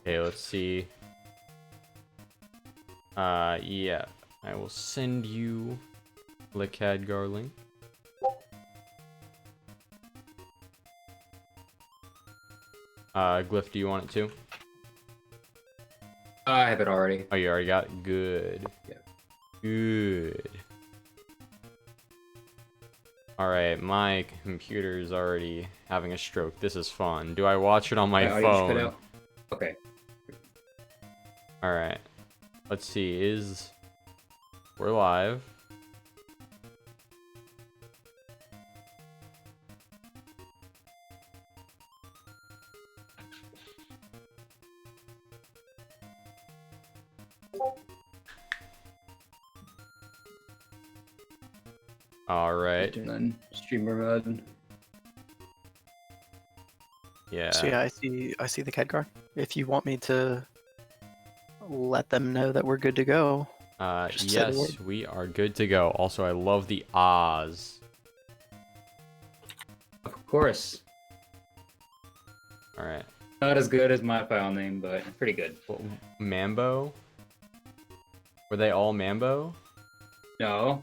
Okay, let's see. Yeah. I will send you the Khadgar link. Glyph, do you want it too? I have it already. Oh, you already got it? Good. Yeah. Good. Alright, my computer's already having a stroke. This is fun. Do I watch it on my Audio just cut phone? out. Okay. Alright. Let's see. We're live. Alright. And then streamer mode. Yeah. So yeah, I see the Khadgar. If you want me to let them know that we're good to go. Just say the Yes, word. we are good to go. Also, I love the Oz. Of course. Alright. Not as good as my file name, but pretty good. Mambo? Were they all Mambo? No.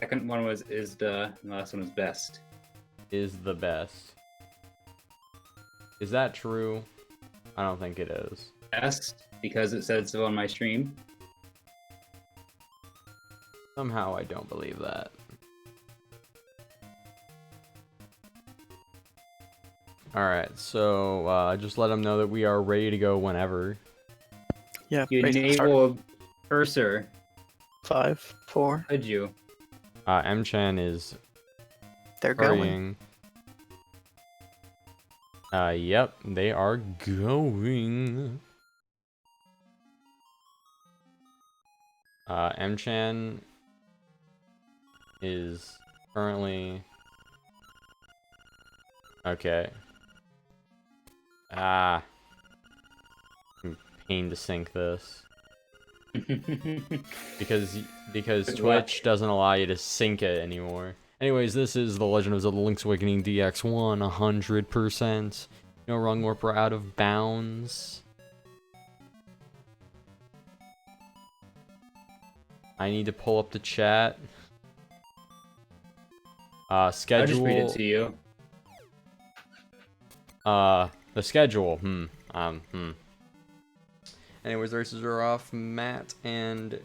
Second one was Isda, and the last one was Best. Is the best. Is that true? I don't think it is. Best, because it said so on my stream. Somehow I don't believe that. Alright, so just let them know that we are ready to go whenever. Yeah, You race to start. enable cursor, 5, 4. could you? Mchan is They're going. hurrying. Yep, they are going. Mchan is currently... Okay. Pain to sync this. Because Good Twitch doesn't allow you to sync it anymore. Anyways, this is The Legend of Zelda Link's Awakening DX1, 100%. No wrong warp, we're out of bounds. I need to pull up the chat. Schedule. I'll just read it to you. The schedule. Anyways, the races are off. Matt and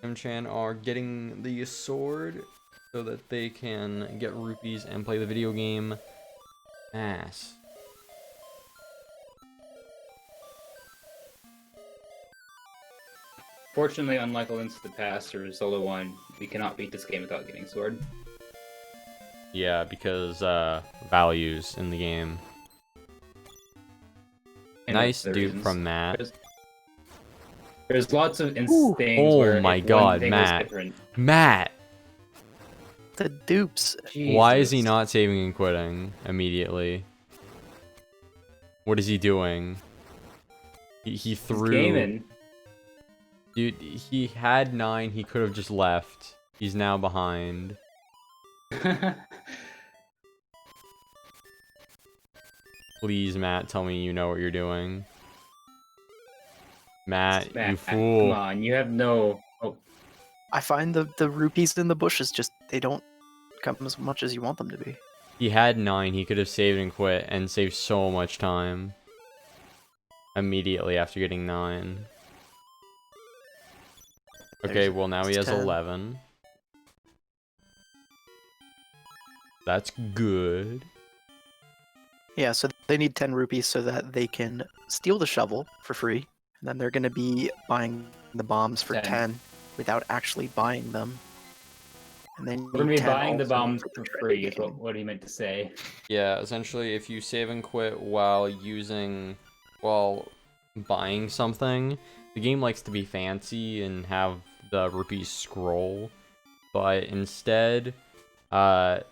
Mchan are getting the sword so that they can get rupees and play the video game. Ass. Fortunately, unlike a Link to the Past or Zelda 1, we cannot beat this game without getting Sword. Yeah, because values in the game. And Nice other dude reasons. from Matt. There's lots of things Oh where my if one God, thing was Matt. different. Matt! The dupes. Why is he Jesus. not saving and quitting immediately? What is he doing? He He's threw... gaming. Dude, he had 9, he could have just left. He's now behind. Please, Matt, tell me you know what you're doing. Matt, you fool. Come on, you have no... Oh, I find the rupees in the bushes just, they don't come as much as you want them to be. He had 9, he could have saved and quit and saved so much time. Immediately after getting 9. Okay, well now he has 10. 11. That's good. Yeah, so they need 10 rupees so that they can steal the shovel for free. And then they're going to be buying the bombs for 10. 10 without actually buying them. And then we're gonna be buying the bombs for free, is game. what he meant to say. Yeah, essentially, if you save and quit while buying something, the game likes to be fancy and have the rupees scroll, but instead of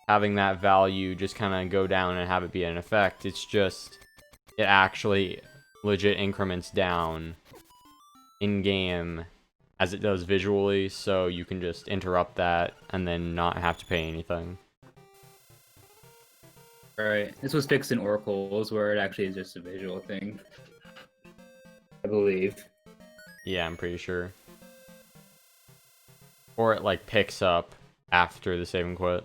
having that value just kind of go down and have it be an effect, it actually legit increments down in game as it does visually, so you can just interrupt that and then not have to pay anything. Right. This was fixed in Oracles, where it actually is just a visual thing. I believe. Yeah, I'm pretty sure. Or it like picks up after the save and quit.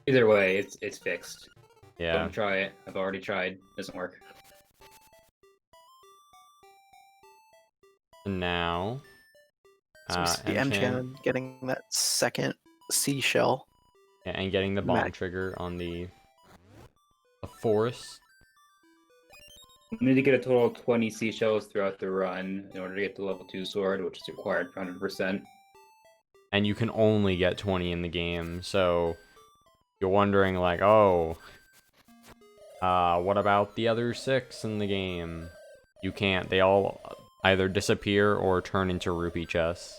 Either way, it's fixed. Yeah. Don't try it. I've already tried. Doesn't work. And now, So we see Mchan, Mchan getting that second seashell. yeah, and getting the bomb Mac. trigger on the forest. You need to get a total of 20 seashells throughout the run in order to get the level 2 sword, which is required for 100%. And you can only get 20 in the game, so you're wondering like, oh, what about the other 6 in the game? You can't. They all either disappear or turn into rupee chests.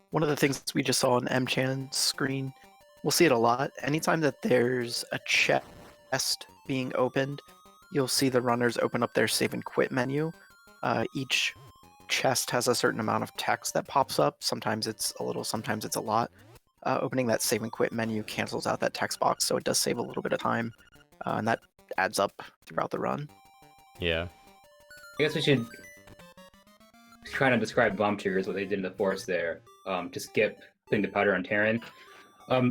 One of the things we just saw on Mchan's screen, we'll see it a lot. Anytime that there's a chest being opened, you'll see the runners open up their save and quit menu. Each chest has a certain amount of text that pops up. Sometimes it's a little, sometimes it's a lot. Opening that save and quit menu cancels out that text box, so it does save a little bit of time, and that adds up throughout the run. Yeah. I guess we should try to describe bomb triggers, what they did in the forest there. To skip putting the powder on Terran.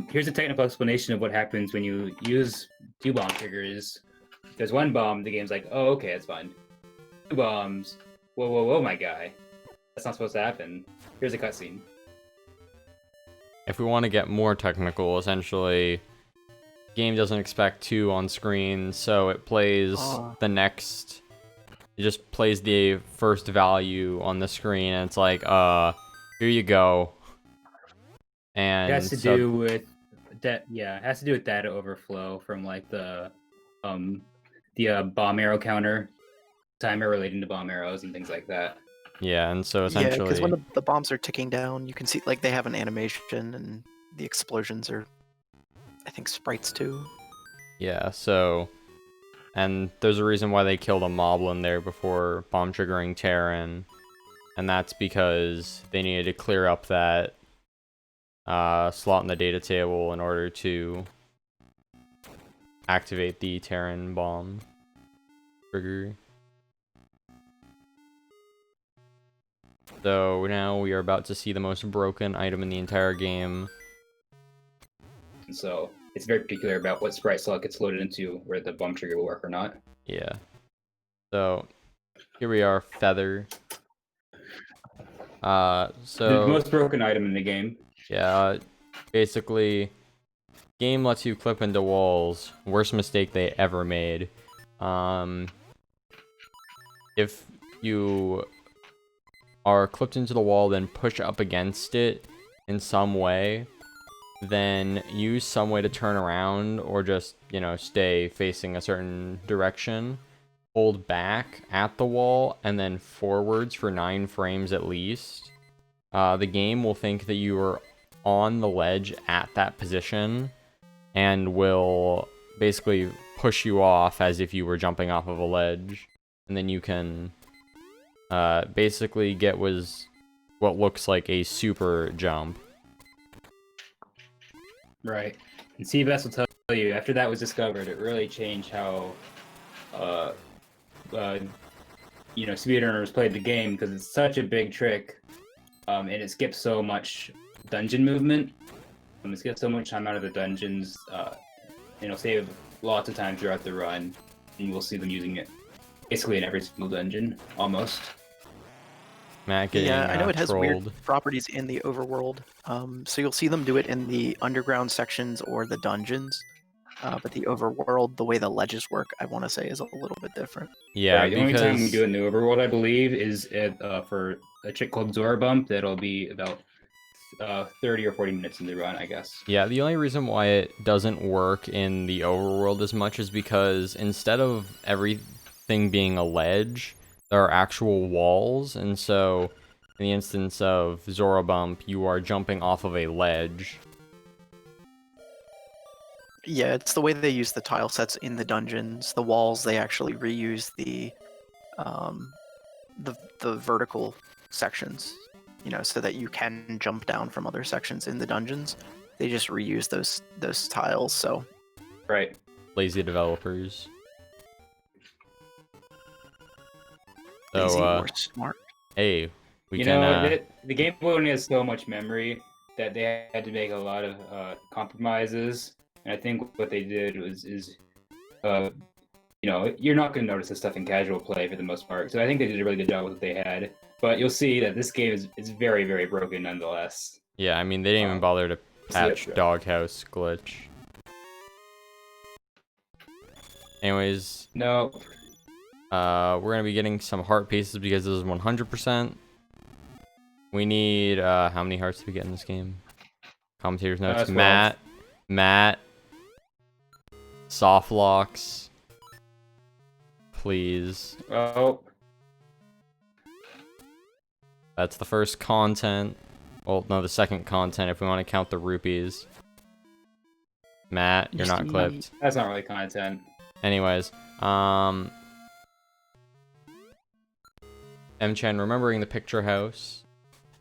Here's a technical explanation of what happens when you use 2 bomb triggers. If there's 1 bomb, the game's like, oh, okay, it's fine. 2 bombs, whoa, whoa, whoa, my guy. That's not supposed to happen. Here's a cutscene. If we want to get more technical, essentially, game doesn't expect 2 on screen, so it plays the next. It just plays the first value on the screen, and it's like, here you go. And it has to do with that. Yeah, it has to do with data overflow from like the bomb arrow counter, timer relating to bomb arrows and things like that. Yeah, and so essentially, yeah, because when the bombs are ticking down, you can see like they have an animation, and the explosions are, I think, sprites too. Yeah, so, and there's a reason why they killed a moblin there before bomb triggering Terran, and that's because they needed to clear up that slot in the data table in order to activate the Terran bomb trigger. So now we are about to see the most broken item in the entire game. And so it's very particular about what sprite slot gets loaded into, where the bomb trigger will work or not. Yeah. So here we are, Feather. The most broken item in the game. Yeah, basically, game lets you clip into walls. Worst mistake they ever made. If you are clipped into the wall, then push up against it in some way, then use some way to turn around or just, stay facing a certain direction. Hold back at the wall and then forwards for 9 frames at least. The game will think that you are on the ledge at that position and will basically push you off as if you were jumping off of a ledge. And then you can basically get what looks like a super jump. Right. And CBS will tell you, after that was discovered, it really changed how speedrunners played the game, because it's such a big trick, and it skips so much dungeon movement. It skips so much time out of the dungeons. It'll save lots of time throughout the run, and you will see them using it basically in every single dungeon, almost. Matt getting Yeah, I know it has trolled. weird properties in the overworld. So you'll see them do it in the underground sections or the dungeons. But the overworld, the way the ledges work, I want to say, is a little bit different. Yeah, right, the only time we because do it in the overworld, I believe, is for a trick called Zora Bump. That'll be about 30 or 40 minutes in the run, I guess. yeah, the only reason why it doesn't work in the overworld as much is because instead of everything being a ledge, there are actual walls, and so in the instance of Zora Bump, you are jumping off of a ledge. Yeah, it's the way they use the tile sets in the dungeons. The walls, they actually reuse the the vertical sections, you know, so that you can jump down from other sections in the dungeons. They just reuse those tiles. So Right. Lazy developers. lazy So, or smart. hey, we You can, know, the Game Boy only has so much memory that they had to make a lot of compromises. And I think what they did uh, you know, you're not going to notice this stuff in casual play for the most part. So I think they did a really good job with what they had. But you'll see that this game is very, very broken nonetheless. yeah, I mean, they didn't even Um, bother to so yeah, patch Doghouse glitch. Anyways, No, we're gonna be getting some heart pieces because this is 100%. We need, how many hearts do we get in this game? Commentator's notes. 12. Matt, soft locks, please. Oh, That's the first content. Well, no, the second content if we want to count the rupees. Matt, you're not clipped. that's not really content. Anyways, Mchan, remembering the picture house.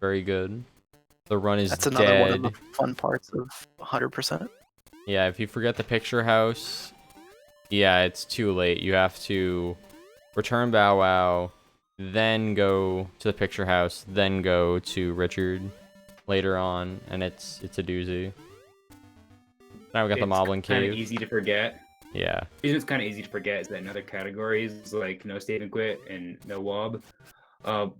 Very good. The run is That's another dead. one of the fun parts of 100%. Yeah, if you forget the picture house, yeah, it's too late. You have to return Bow Wow, then go to the picture house, then go to Richard later on, and it's a doozy. Now we got the Moblin It's kind of Cave. easy to forget. Yeah. The reason it's kind of easy to forget is that in other categories, like no save and quit and no wob,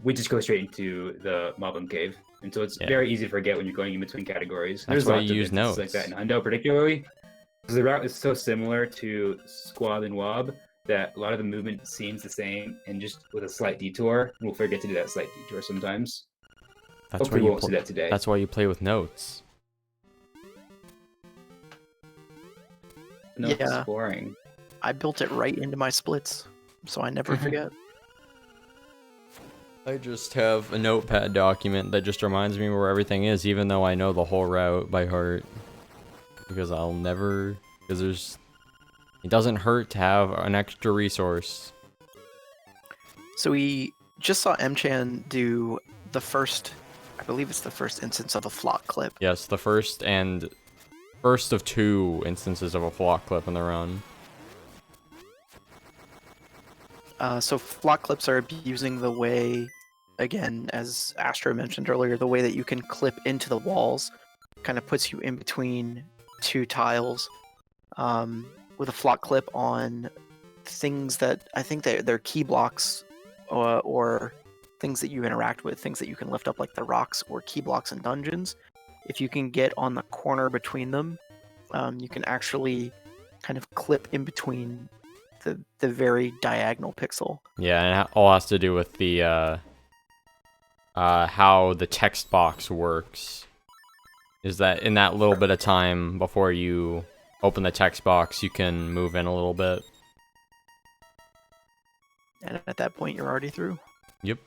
we just go straight into the Moblin Cave. And so it's Yeah. very easy to forget when you're going in between categories. That's There's why lots you of use instances notes. like that in Hundo particularly. Because the route is so similar to Squad and Wob that a lot of the movement seems the same, and just with a slight detour, we'll forget to do that slight detour sometimes. That's Hopefully why we you won't see that today. That's why you play with notes. No, Yeah. it's boring. I built it right into my splits, so I never forget. I just have a notepad document that just reminds me where everything is, even though I know the whole route by heart. Because it doesn't hurt to have an extra resource. So we just saw Mchan do the first, I believe it's the first instance of a flock clip. Yes, the first of 2 instances of a flock clip in the run. So flock clips are abusing the way, again, as Astro mentioned earlier, the way that you can clip into the walls, kind of puts you in between 2 tiles, with a flock clip on things that I think they're key blocks, or things that you interact with, things that you can lift up like the rocks or key blocks in dungeons. If you can get on the corner between them, you can actually kind of clip in between the very diagonal pixel. Yeah, and it all has to do with the how the text box works. Is that in that little bit of time before you open the text box, you can move in a little bit. And at that point, you're already through. Yep.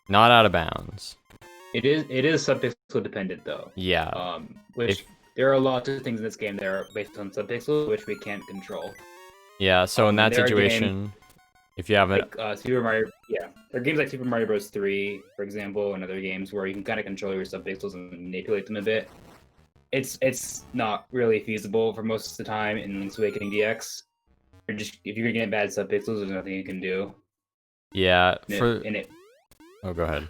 Not out of bounds. It is subpixel dependent though. Yeah. Which there are lots of things in this game that are based on subpixels, which we can't control. Yeah, so in that there are situation, if you have it... Like Super Mario, yeah. There are games like Super Mario Bros. 3, for example, and other games where you can kind of control your subpixels and manipulate them a bit. It's not really feasible for most of the time in Link's Awakening DX. If you're getting bad subpixels, there's nothing you can do. Yeah, Oh, go ahead.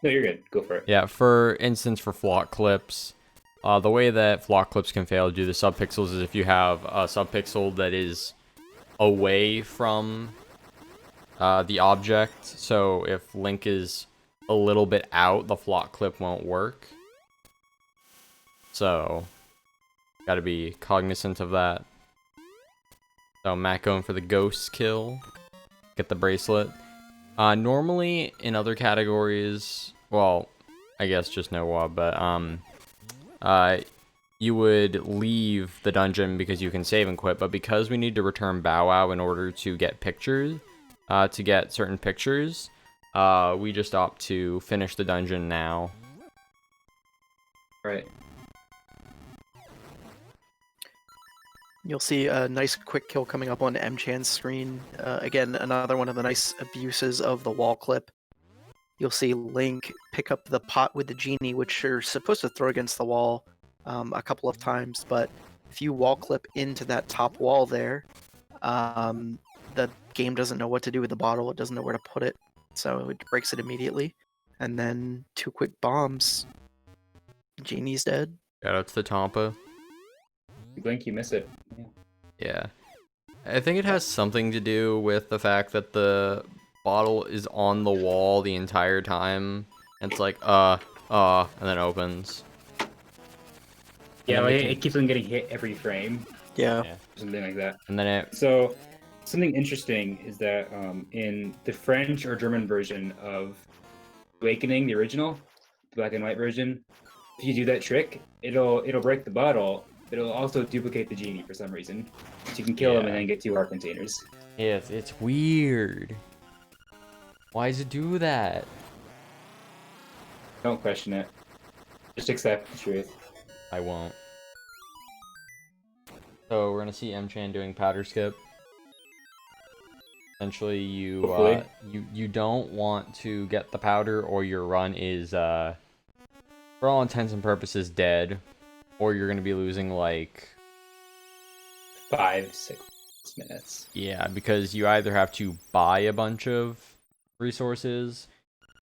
No, you're good. Go for it. Yeah, for instance, for flock clips, the way that flock clips can fail to do the subpixels is if you have a subpixel that is away from the object. So if Link is a little bit out, the flock clip won't work. So, gotta be cognizant of that. So Matt going for the ghost kill. Get the bracelet. Normally in other categories, well, I guess just no WoW, but you would leave the dungeon because you can save and quit, but because we need to return Bow Wow in order to get pictures, to get certain pictures, we just opt to finish the dungeon now. Right. You'll see a nice quick kill coming up on Mchan's screen. Again, another one of the nice abuses of the wall clip. You'll see Link pick up the pot with the genie, which you're supposed to throw against the wall a couple of times, but if you wall clip into that top wall there, the game doesn't know what to do with the bottle. It doesn't know where to put it, so it breaks it immediately. And then 2 quick bombs. Genie's dead. Shout out to the Tampa. You blink, you miss it. Yeah. I think it has something to do with the fact that the bottle is on the wall the entire time. And it's like, and then opens. Yeah, then like, they can- it keeps on getting hit every frame, Yeah. something like that. And then it, So, something interesting is that in the French or German version of Awakening, the original, the black and white version, if you do that trick, it'll break the bottle, but it'll also duplicate the genie for some reason. So you can kill him and Yeah. then get 2 heart containers. it's weird. Why does it do that? Don't question it. Just accept the truth. I won't. So we're gonna see Mchan doing powder skip. Essentially, Hopefully. you don't want to get the powder, or your run is for all intents and purposes dead, or you're gonna be losing like 5-6 minutes. yeah, because you either have to buy a bunch of resources,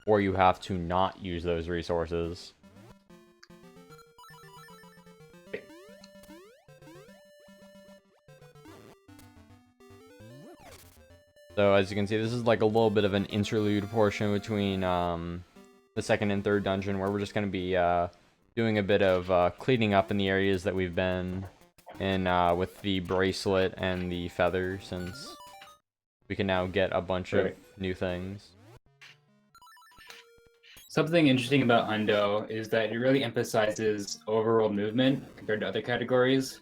or you have to not use those resources. So as you can see, this is like a little bit of an interlude portion between the second and third dungeon, where we're just going to be doing a bit of cleaning up in the areas that we've been in with the bracelet and the feather, since we can now get a bunch of new things. Something interesting about Hundo is that it really emphasizes overworld movement compared to other categories,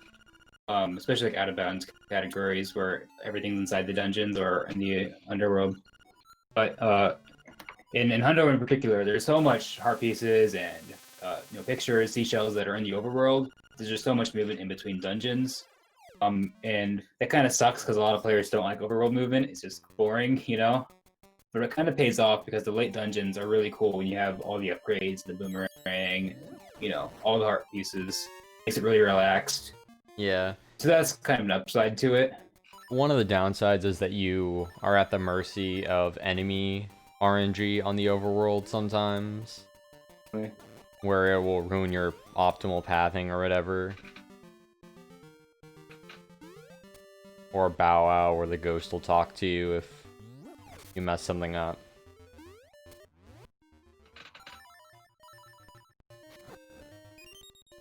especially like out-of-bounds categories where everything's inside the dungeons or in the underworld. But in Hundo in particular, there's so much heart pieces and pictures, seashells that are in the overworld. There's just so much movement in between dungeons, and that kind of sucks because a lot of players don't like overworld movement. It's just boring, But it kind of pays off because the late dungeons are really cool when you have all the upgrades, the boomerang, all the heart pieces. Makes it really relaxed. Yeah. So that's kind of an upside to it. One of the downsides is that you are at the mercy of enemy RNG on the overworld sometimes, Okay. where it will ruin your optimal pathing or whatever. Or Bow Wow, where the ghost will talk to you if you mess something up.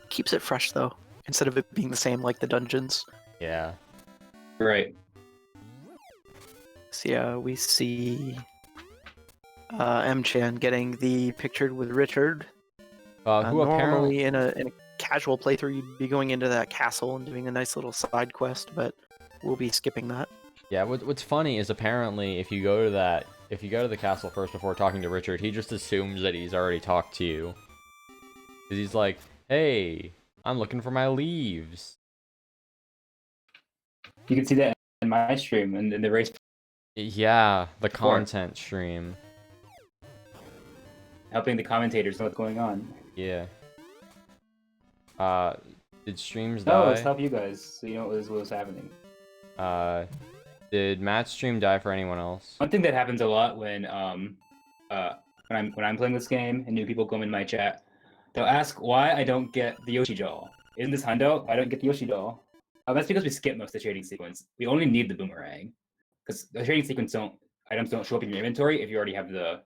Keeps it fresh though, instead of it being the same like the dungeons. Yeah. Right. So yeah, we see Mchan getting the pictured with Richard. Who apparently... Normally in a casual playthrough, you'd be going into that castle and doing a nice little side quest, but we'll be skipping that. Yeah, what's funny is apparently if you go to the castle first before talking to Richard, he just assumes that he's already talked to you. Because he's like, hey, I'm looking for my leaves. You can see that in my stream and in the race. Yeah, the content stream. Helping the commentators know what's going on. Yeah. Did streams No, die? let's help you guys so you know what was happening. Did Matt's stream die for anyone else? One thing that happens a lot when I'm playing this game and new people come in my chat, they'll ask why I don't get the Yoshi doll. In this Hundo, I don't get the Yoshi doll. That's because we skip most of the trading sequence. We only need the boomerang, because the trading sequence items don't show up in your inventory if you already have the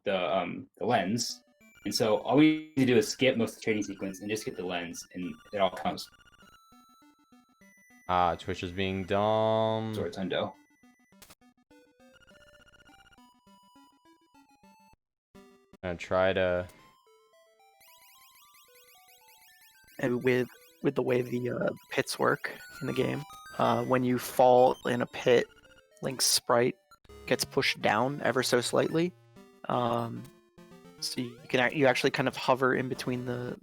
lens. And so all we need to do is skip most of the trading sequence and just get the lens, and it all counts. Twitch is being dumb. So it's Hundo. I'm gonna try to... And with the way the pits work in the game, when you fall in a pit, Link's sprite gets pushed down ever so slightly. So you actually kind of hover in between the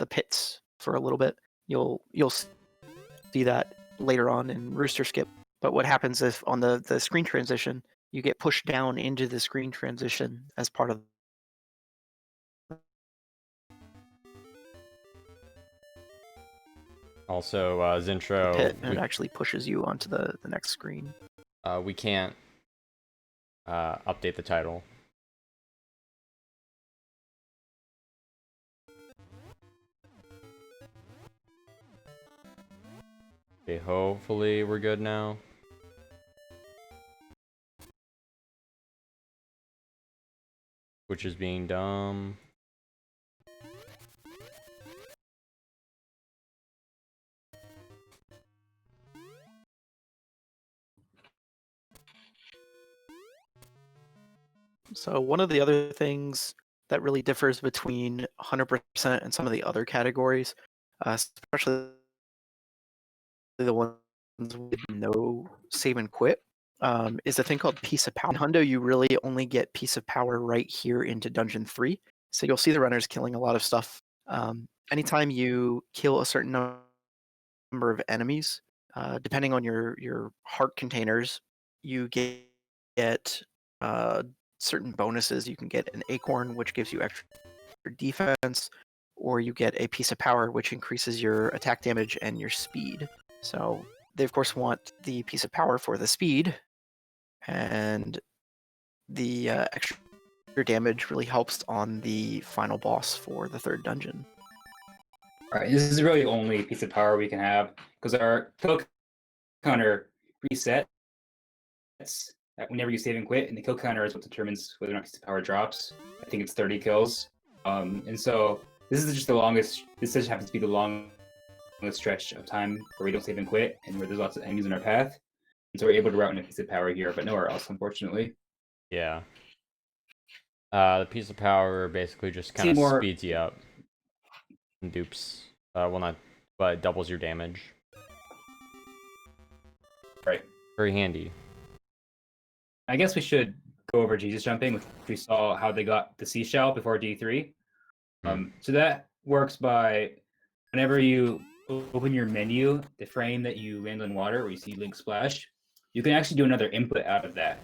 pits for a little bit. You'll see see that later on in Rooster Skip. But what happens if on the screen transition, you get pushed down into the screen transition as part of Also, the Zintro, pit, and it actually pushes you onto the next screen. we can't update the title. Okay, hopefully we're good now. Which is being dumb. So one of the other things that really differs between 100% and some of the other categories, especially the ones with no save and quit, is a thing called Piece of Power. In Hundo, you really only get Piece of Power right here into Dungeon 3. So you'll see the runners killing a lot of stuff. Anytime you kill a certain number of enemies, depending on your heart containers, you get certain bonuses. You can get an acorn, which gives you extra defense, or you get a piece of power, which increases your attack damage and your speed. So they of course want the piece of power for the speed, and the extra damage really helps on the final boss for the third dungeon. Alright, this is really the only piece of power we can have, because our kill counter resets whenever you save and quit, and the kill counter is what determines whether or not piece of power drops. I think it's 30 kills. And so this is just the longest, this just happens to be the longest stretch of time where we don't save and quit, and where there's lots of enemies in our path. And so we're able to route in a piece of power here, but nowhere else, unfortunately. Yeah. The piece of power basically just kind of speeds you up. And dupes. Well, not, but doubles your damage. Right. Very handy. I guess we should go over Jesus jumping, which we saw how they got the seashell before D3. So that works by whenever you open your menu, the frame that you land on water, where you see Link Splash, you can actually do another input out of that.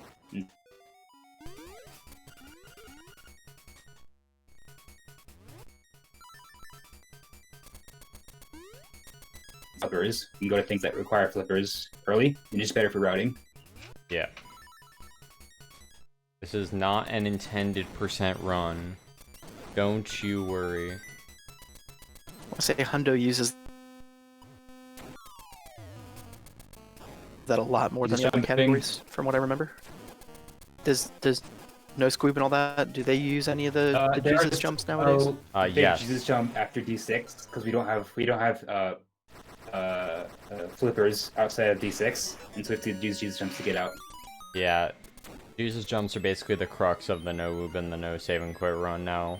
Flippers. You can go to things that require flippers early, and it's better for routing. Yeah. This is not an intended % run. Don't you worry. I say Hundo uses that a lot more than the other categories, from what I remember. Does No Squeeb and all that, do they use any of the Jesus jumps nowadays? Yes. Jesus jump after D6, because we don't have flippers outside of D6, and so we have to use Jesus jumps to get out. Yeah. Jesus jumps are basically the crux of the no loop and the no save and quit run now.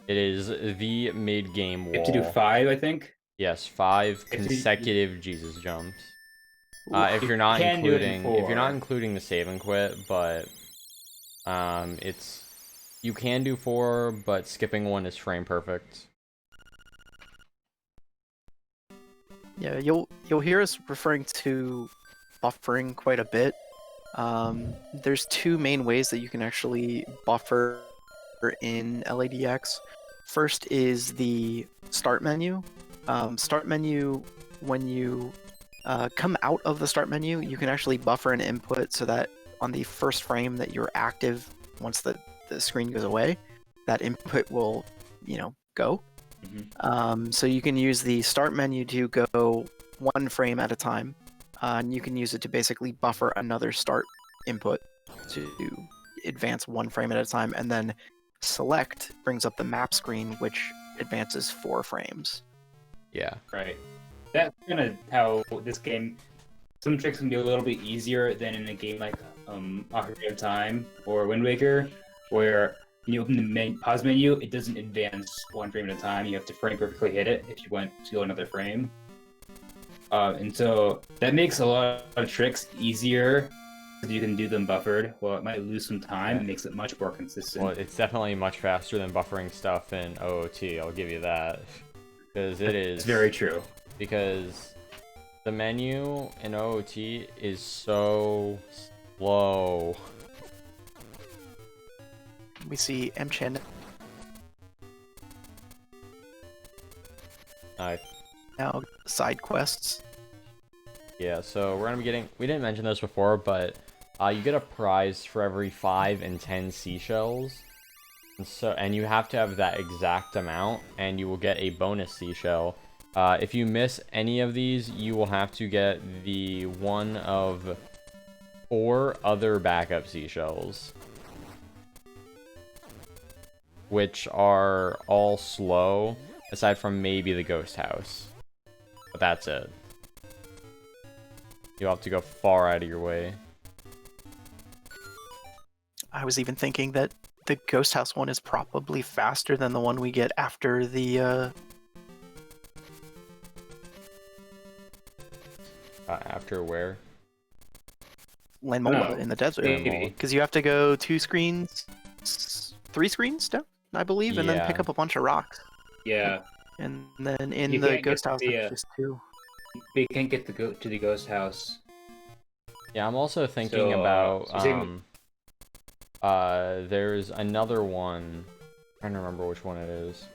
It is the mid-game wall. You have to do 5, I think? Yes, 5 consecutive Jesus jumps. If you're not including the save and quit, but you can do 4, but skipping 1 is frame perfect. Yeah, you'll hear us referring to buffering quite a bit. There's 2 main ways that you can actually buffer in LADX. First is the start menu. Start menu, when you come out of the start menu, you can actually buffer an input so that on the first frame that you're active, once the screen goes away, that input will, go. Mm-hmm. So you can use the start menu to go 1 frame at a time. And you can use it to basically buffer another start input to advance 1 frame at a time, and then select brings up the map screen, which advances 4 frames. Yeah. Right. That's kind of how this game. Some tricks can be a little bit easier than in a game like Ocarina of Time or Wind Waker, where when you open the pause menu, it doesn't advance 1 frame at a time. You have to frame perfectly hit it if you want to go another frame. And so that makes a lot of tricks easier because you can do them buffered. Well, it might lose some time. It makes it much more consistent. Well, it's definitely much faster than buffering stuff in OOT, I'll give you that. Because it is. It's very true. Because The menu in OOT is so slow. We see Mchan. Now side quests. Yeah, so we're gonna be getting. We didn't mention this before, but you get a prize for every 5 and 10 seashells, and you have to have that exact amount, and you will get a bonus seashell. If you miss any of these, you will have to get the one of 4 other backup seashells, which are all slow, aside from maybe the ghost house. But that's it. You'll have to go far out of your way. I was even thinking that the ghost house one is probably faster than the one we get after the After where? Lanmola in the desert. Maybe. Because you have to go 2 screens, 3 screens down, I believe, and then pick Yeah. up a bunch of rocks. Yeah, And then in You the can't ghost get house, the, it's just 2. but you can't get to the ghost house. Yeah, I'm also thinking So, about so you there's another one. I'm trying to remember which one it is.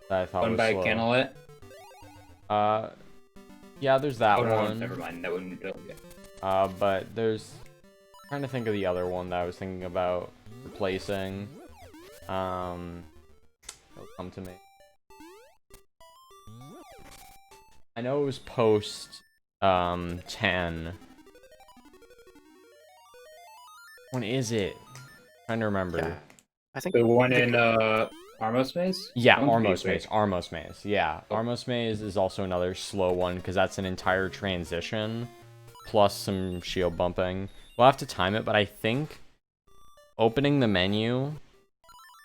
That I thought One was by slow. Canalet. Yeah, there's that Oh no, one. never mind. That wouldn't. Okay. But there's. I'm trying to think of the other one that I was thinking about replacing. It'll come to me. I know it was post 10. When is it? Trying to remember. Yeah. I think The one in Armos Maze. Yeah, That one's Armos pretty Maze. quick. Armos Maze. Yeah, Oh. Armos Maze is also another slow one because that's an entire transition plus some shield bumping. We'll have to time it, but I think opening the menu.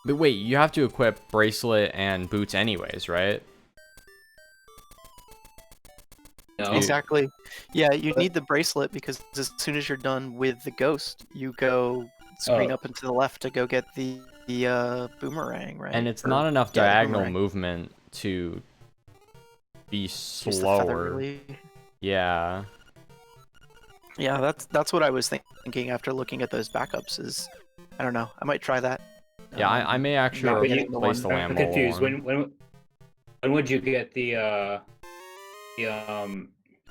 But wait, you have to equip bracelet and boots anyways, right? No. exactly. Yeah, you need the bracelet because as soon as you're done with the ghost, you go screen Oh. up and to the left to go get the boomerang, right? And it's Or- not enough yeah, the diagonal boomerang. movement to be Use the feather slower. relief. Yeah. Yeah, that's what I was thinking after looking at those backups. Is I don't know. I might try that. Yeah, I may not actually getting the replace one- the I'm Lambo confused. one. When would you get the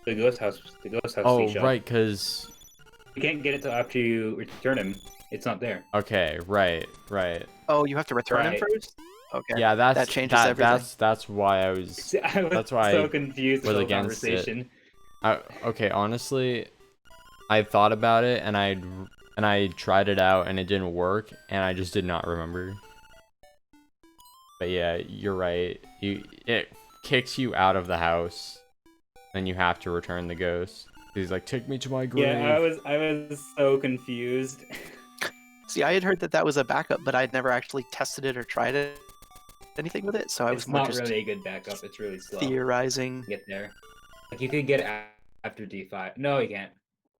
ghost house? The ghost house. Oh, seashell? right, because... You can't get it till after you return him. It's not there. Okay, right. Oh, you have to return him Right. first. Okay. Yeah, that changes everything. That's why I was... I was That's why so I confused was with the against it. conversation. Okay, honestly, I thought about it and I tried it out and it didn't work and I just did not remember. But yeah, you're right. It kicks you out of the house, then you have to return the ghost. He's like, take me to my grave. Yeah, I was so confused. See, I had heard that was a backup, but I'd never actually tested it or tried it, anything with it. So I was It's more not just really a good backup. It's really slow. theorizing. Get there. Like you could get it after D5. No, you can't.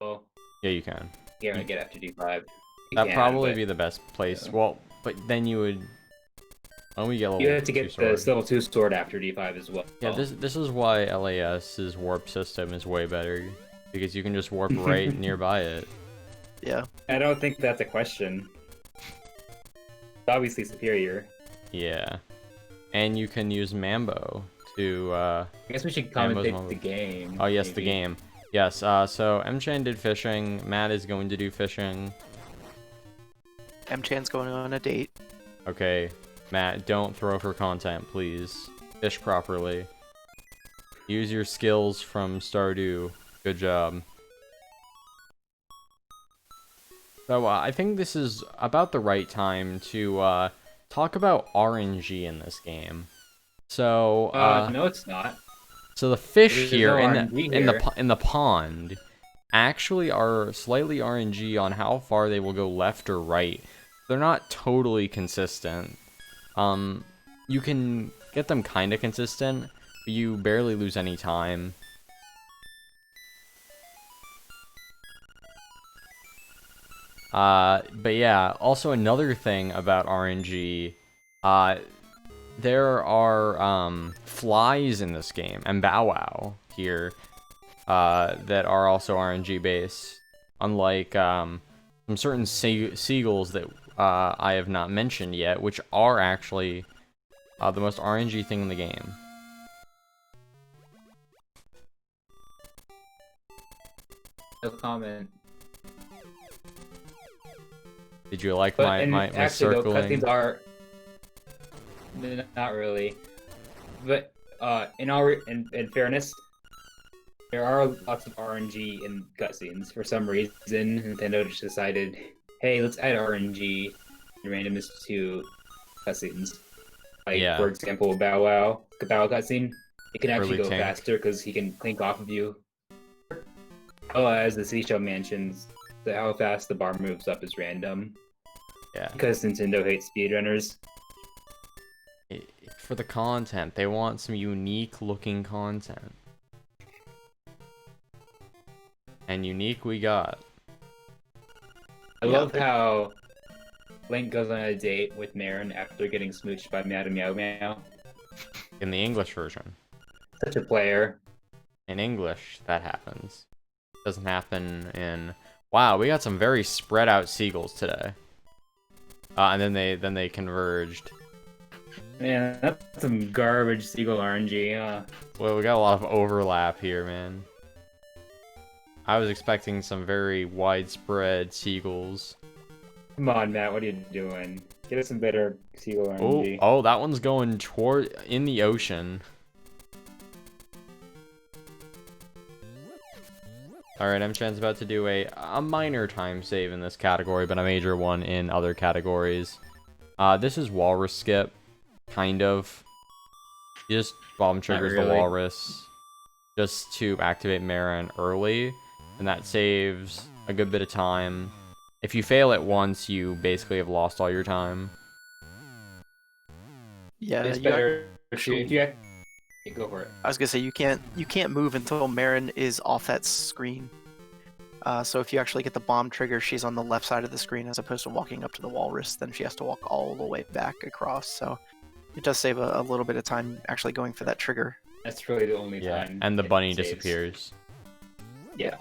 Well, Yeah, you can. you can't get after D5. You That'd can, probably but be the best place. yeah. Well, but then you would... Why don't we get level you have to 2 get sword? the level 2 sword after D5 as well. Yeah, this is why LAS's warp system is way better. Because you can just warp right nearby it. Yeah. I don't think that's a question. It's obviously superior. Yeah. And you can use Mambo to, I guess we should Mambo's commentate one the game. Oh, yes, the maybe. game. Yes, so Mchan did fishing. Matt is going to do fishing. Mchan's going on a date. Okay, Matt, don't throw for content, please. Fish properly. Use your skills from Stardew. Good job. So, I think this is about the right time to, talk about RNG in this game. So, No, it's not. so the fish There's here, no in RNG the here. in the pond actually are slightly RNG on how far they will go left or right. They're not totally consistent. You can get them kind of consistent, but you barely lose any time. But yeah, also another thing about RNG, there are flies in this game, and Bow Wow here, that are also RNG based. Unlike some certain seagulls that I have not mentioned yet, which are actually the most RNG thing in the game. No comment. Did you like But my actually, circling? though, cutscenes are not really. But in fairness, there are lots of RNG in cutscenes. For some reason, Nintendo just decided, hey, let's add RNG and randomness to cutscenes. Like, Yeah. for example, Bow Wow cutscene, it can actually Really go tank. faster because he can clink off of you. Oh, as the Seashell mentions, how fast the bar moves up is random. Yeah. Because Nintendo hates speedrunners. For the content, they want some unique looking content. And unique we got. I love how Link goes on a date with Marin after getting smooched by Madame Meow Meow. In the English version. Such a player. In English, that happens. Doesn't happen in... Wow, we got some very spread out seagulls today. And then they converged. Man, that's some garbage seagull RNG. Well, we got a lot of overlap here, man. I was expecting some very widespread seagulls. Come on, Matt, what are you doing? Get us some better seagull RNG. Oh, that one's going toward in the ocean. Alright, Mchan's about to do a minor time save in this category, but a major one in other categories. This is Walrus Skip, kind of. You just bomb triggers the Walrus just to activate Marin early, and that saves a good bit of time. If you fail it once, you basically have lost all your time. Yeah, It's better if you go for it. I was gonna say you can't move until Marin is off that screen. So if you actually get the bomb trigger, she's on the left side of the screen as opposed to walking up to the walrus. Then she has to walk all the way back across. So it does save a little bit of time actually going for that trigger. That's really the only time. And the bunny saves. disappears. Yeah.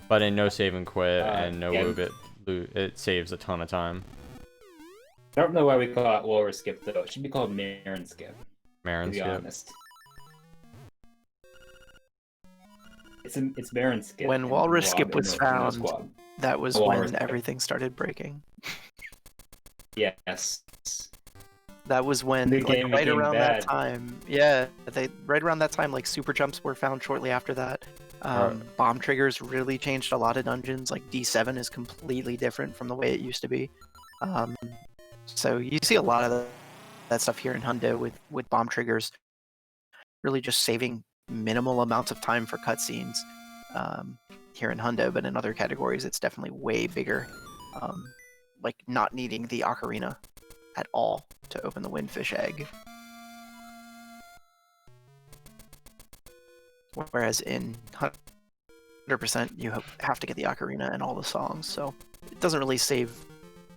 But in no save and quit and no yeah. move it saves a ton of time. I don't know why we call it Walrus Skip though. It should be called Marin Skip. Marin To be skip. honest. It's Marin Skip. When and Walrus Squab Skip and was no found, Squab. that was Walrus when Skip. everything started breaking. Yes. That was when, The like, game right became around bad. that time. Yeah, right around that time, like super jumps were found shortly after that. Bomb triggers really changed a lot of dungeons. Like D7 is completely different from the way it used to be. So you see a lot of that stuff here in Hundo with bomb triggers, really just saving minimal amounts of time for cutscenes here in Hundo, but in other categories it's definitely way bigger. Like not needing the ocarina at all to open the windfish egg. Whereas in 100% you have to get the ocarina and all the songs, so it doesn't really save,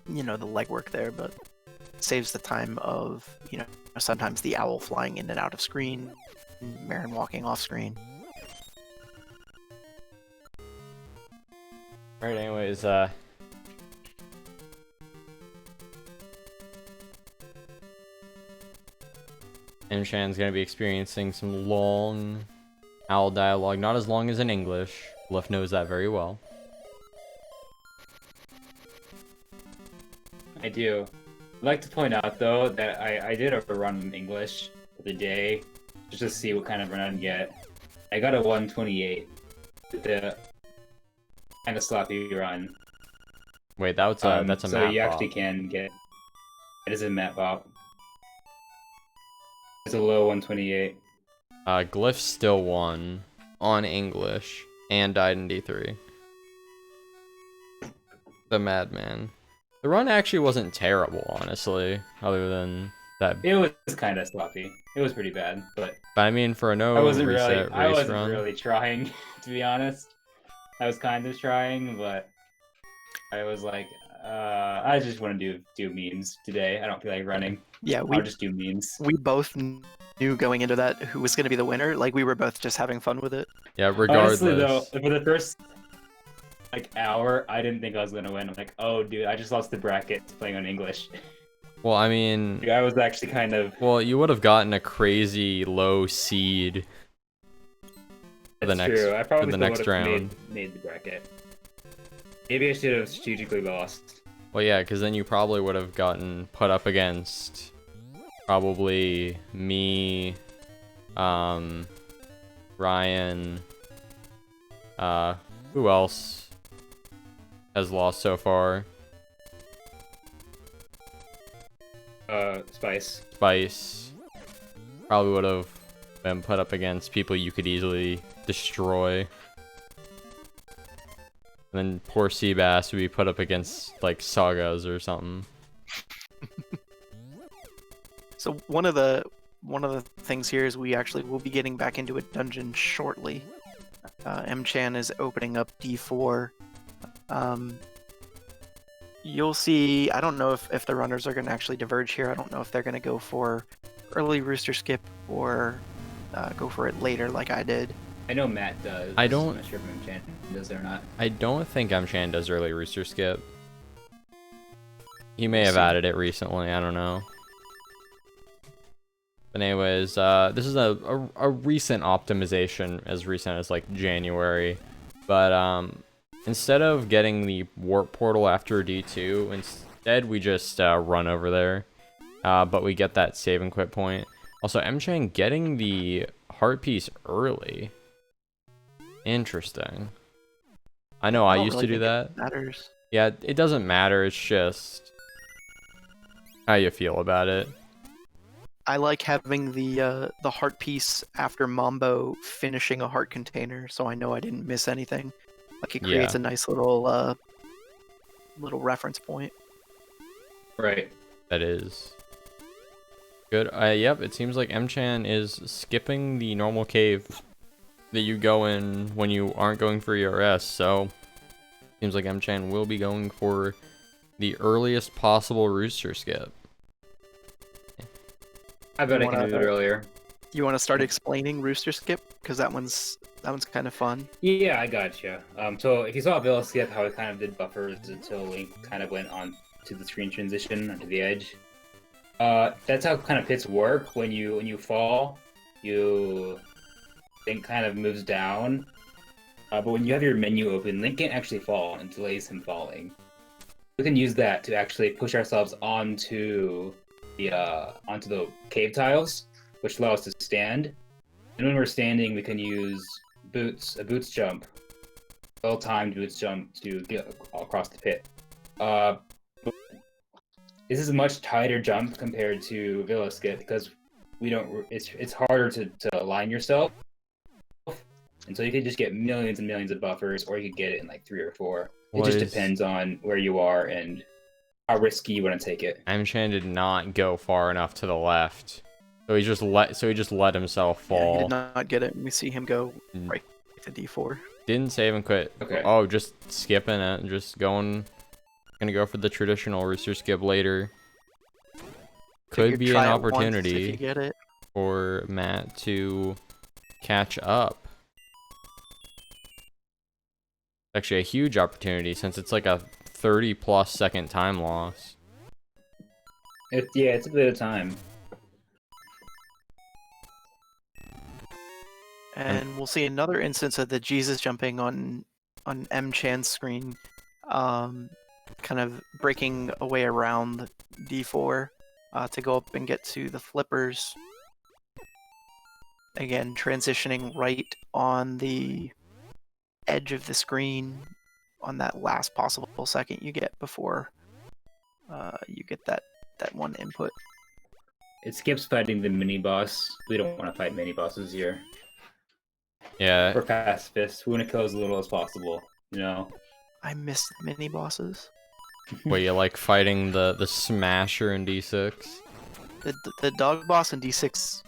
the legwork there, but it saves the time of, sometimes the owl flying in and out of screen, Marin walking off screen. Alright, anyways, Mchan's gonna be experiencing some long owl dialogue, not as long as in English. Glyph knows that very well. I do. I'd like to point out though that I did a run in English the other day just to see what kind of run I'd get. I got a 128 with the kind of sloppy run. Wait, that's a map so you bop. actually can get. It is a map bop. It's a low 128. Glyph still won on English and died in D3. The madman. The run actually wasn't terrible, honestly, other than that. It was kind of sloppy. It was pretty bad, but I mean, for a no I wasn't reset really. I race wasn't run. really trying, to be honest. I was kind of trying, but I was like, I just want to do memes today. I don't feel like running. Yeah, I'll just do memes. we both knew going into that who was going to be the winner. Like we were both just having fun with it. Yeah, regardless. Honestly, though, for the first hour, I didn't think I was gonna win. I'm like, oh, dude, I just lost the bracket to playing on English. Well, I mean, Like, I was actually kind of. well, you would have gotten a crazy low seed for the That's next true. I probably for the still next would've round. made the bracket. Maybe I should have strategically lost. Well, yeah, because then you probably would have gotten put up against probably me, Ryan, who else has lost so far? Spice. Spice. Probably would have been put up against people you could easily destroy. And then poor Seabass would be put up against, like, Sagas or something. So one of the things here is we actually will be getting back into a dungeon shortly. Mchan is opening up D4. You'll see, I don't know if the runners are going to actually diverge here. I don't know if they're going to go for early rooster skip or go for it later like I did. I know Matt does. I don't- I'm not sure if Mchan does or not. I don't think Mchan does early rooster skip. He may We'll have see. added it recently, I don't know. But anyways, this is a recent optimization, as recent as like January. But instead of getting the warp portal after D2, instead we just run over there. But we get that save and quit point. Also, Mchan getting the heart piece early. Interesting. I know I don't used really to do think that. it matters. Yeah, it doesn't matter. It's just how you feel about it. I like having the heart piece after Mambo finishing a heart container, so I know I didn't miss anything. Like it creates Yeah. a nice little reference point. Right. That is good. Yep, it seems like Mchan is skipping the normal cave that you go in when you aren't going for ERS, so seems like Mchan will be going for the earliest possible rooster skip. I bet I You can do it wanna- earlier. You want to start explaining rooster skip because that one's kind of fun. Yeah, I gotcha. So if you saw Villa Skip, how it kind of did buffers until Link kind of went on to the screen transition onto the edge. That's how kind of pits work. When you fall, Link kind of moves down. But when you have your menu open, Link can't actually fall and delays him falling. We can use that to actually push ourselves onto the cave tiles, which allow us to stand. And when we're standing, we can use a boots jump, well-timed boots jump to get across the pit. This is a much tighter jump compared to Villa Skip because we don't. It's harder to align yourself, and so you could just get millions and millions of buffers, or you could get it in like 3 or 4. It just depends on where you are and how risky you want to take it. Mchan did not go far enough to the left, so he just let himself Yeah, he fall. did not get it. We see him go Mm. right to D4. Didn't save and quit. Okay. Oh, just skipping it and just going. Gonna go for the traditional rooster skip later. Could Figured be an try it once if you opportunity get it. for Matt to catch up. Actually, a huge opportunity since it's like a 30+ second time loss. It's a bit of time. And we'll see another instance of the Jesus jumping on Mchan's screen, kind of breaking away around D4 to go up and get to the flippers. Again, transitioning right on the edge of the screen on that last possible second you get before you get that one input. It skips fighting the mini boss. We don't want to fight mini bosses here. Yeah, We're pacifists. We want to kill as little as possible. You know. I miss the mini bosses. where you like fighting the smasher in D6. The dog boss in D6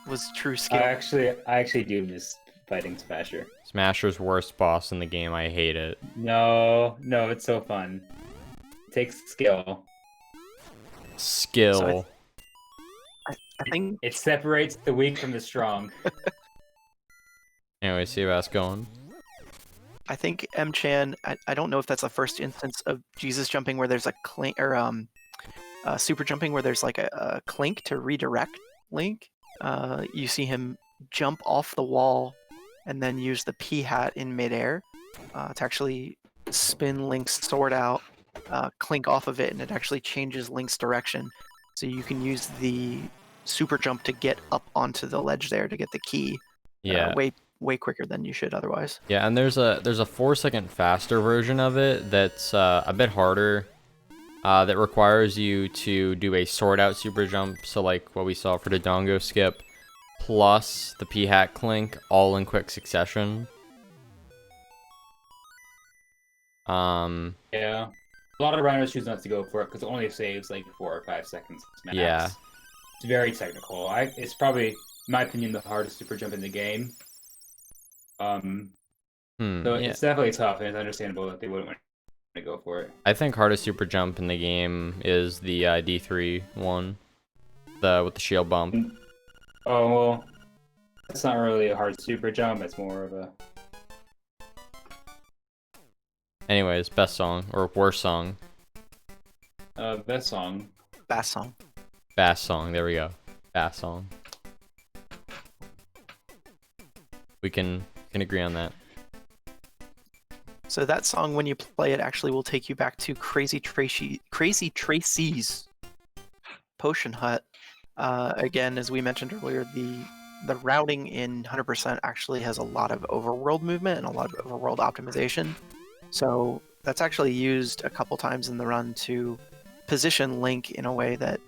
was true skill. I actually do miss fighting Smasher. Smasher's worst boss in the game. I hate it. No, it's so fun. takes skill. Skill. I think It separates the weak from the strong. Anyway, see how that's going. I think Mchan. I don't know if that's the first instance of Jesus jumping where there's a clink or super jumping where there's like a clink to redirect Link. You see him jump off the wall and then use the P hat in midair to actually spin Link's sword out, clink off of it, and it actually changes Link's direction. So you can use the super jump to get up onto the ledge there to get the key. Yeah. Way quicker than you should otherwise. Yeah, and there's a 4-second faster version of it that's a bit harder. That requires you to do a sword out super jump, so like what we saw for the Dongo skip, plus the P hat clink, all in quick succession. Yeah. A lot of runners choose not to go for it because it only saves like 4 or 5 seconds max. Yeah. It's very technical. It's probably, in my opinion, the hardest super jump in the game. So yeah. it's definitely tough, and it's understandable that they wouldn't want to go for it. I think hardest super jump in the game is the D3 one, with the shield bump. Oh well, it's not really a hard super jump. It's more of a. Anyways, best song or worst song? Best song. Bass song. Bass song. There we go. Bass song. We can agree on that. So that song, when you play it, actually will take you back to Crazy Tracy's Potion Hut. Again, as we mentioned earlier, the routing in 100% actually has a lot of overworld movement and a lot of overworld optimization. So that's actually used a couple times in the run to position Link in a way that,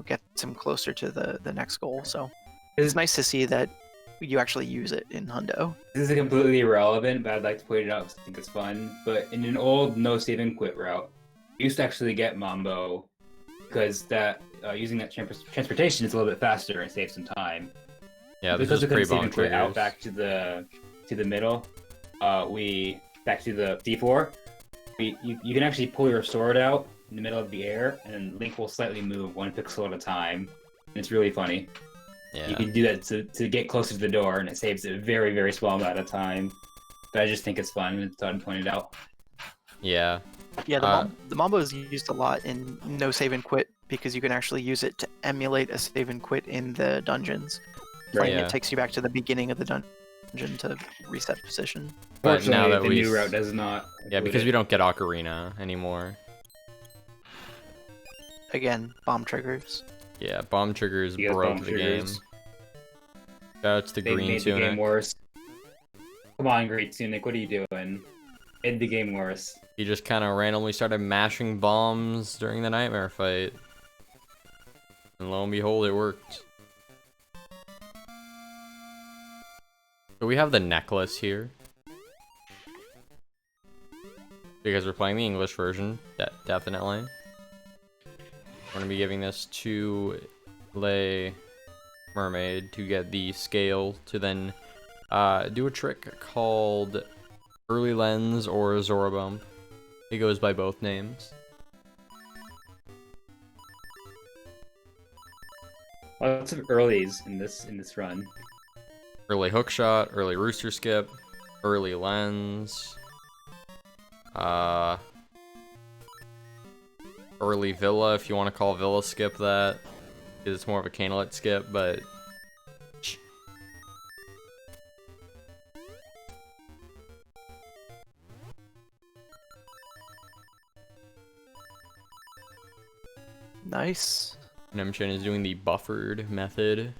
gets him closer to the next goal. So it's nice to see that you actually use it in Hundo. This is completely irrelevant, but I'd like to point it out because I think it's fun. But in an old no save and quit route, you used to actually get Mambo because that using that transportation is a little bit faster and saves some time. Yeah, because we couldn't save and quit out triggers. back to the middle. We back to the D4. You can actually pull your sword out in the middle of the air, and Link will slightly move 1 pixel at a time. And it's really funny. Yeah. You can do that to get closer to the door, and it saves a very, very small amount of time. But I just think it's fun, and Todd pointed out. Yeah. Yeah, the Mambo is used a lot in no save and quit because you can actually use it to emulate a save and quit in the dungeons. Playing Yeah. it takes you back to the beginning of the dungeon to reset position. But now that the new route does not. Yeah, because we don't get Ocarina anymore. Again, bomb triggers. Yeah, bomb triggers You guys broke bomb the triggers. game. Shout out to the They green made the game tunic. worse. Come on, Green Tunic, what are you doing? Made the game worse. He just kind of randomly started mashing bombs during the nightmare fight. And lo and behold, it worked. So we have the necklace here. Because we're playing the English version, definitely. We're going to be giving this to Le Mermaid to get the scale to then do a trick called Early Lens or Zora Bump. It goes by both names. Lots of earlies in this run. Early hook shot, early rooster skip, early lens, early villa if you want to call villa skip that, because it's more of a canalet skip, but Nice. Mchan is doing the buffered method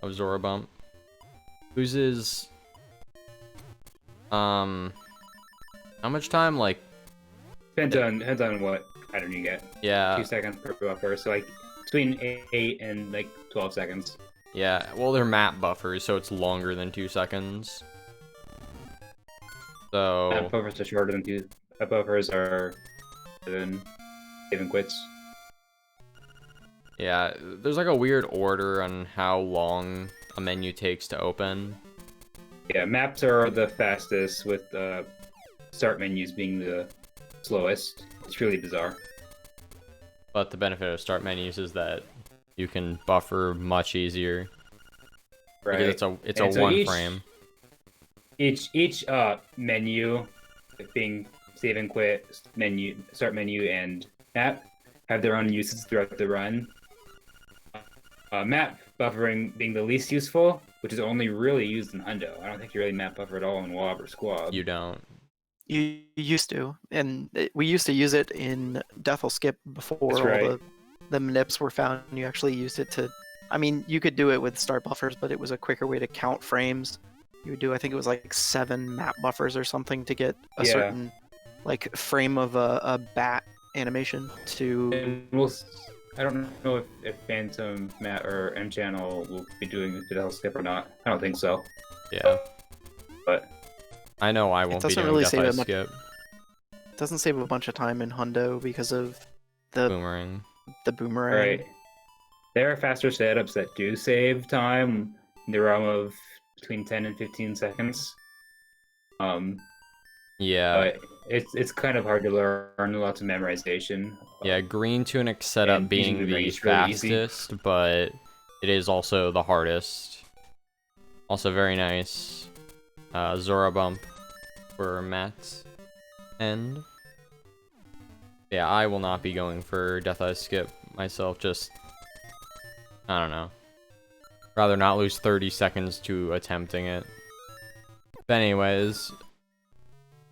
of Zora Bump. Loses how much time? Like Depends on what pattern you get. 2 seconds per buffer, so like between 8 and like 12 seconds. Yeah, well they're map buffers, so it's longer than 2 seconds. So Map buffers are shorter than 2. Map buffers are than save and quits. yeah, there's like a weird order on how long a menu takes to open. Yeah, maps are the fastest, with start menus being the slowest. It's really bizarre. But the benefit of start menus is that you can buffer much easier. Right. Because it's a And so one frame. Each menu, like being save and quit, menu, start menu, and map, have their own uses throughout the run. Map buffering being the least useful, which is only really used in Hundo. I don't think you really map buffer at all in Wob or Squab. You don't. You used to, and we used to use it in Death'll Skip before That's all right. the nips were found. You actually used it to, I mean, you could do it with start buffers, but it was a quicker way to count frames. You would do, I think it was like 7 map buffers or something to get a Yeah. certain like frame of a bat animation to. And I don't know if PhantomMat or Mchan338 will be doing the Death'll Skip or not. I don't think so. Yeah. But I know I won't be doesn't doing really Death save Eye it much. Skip. It doesn't save a bunch of time in Hundo because of the Boomerang. boomerang. right. There are faster setups that do save time in the realm of between 10 and 15 seconds. Yeah. But it's kind of hard to learn, lots of memorization. Yeah, green tunic setup and being using the the range is really easy. fastest, but it is also the hardest. Also very nice. Zora bump for Matt's end. Yeah, I will not be going for Death Eye Skip myself, just... I don't know. Rather not lose 30 seconds to attempting it. But anyways...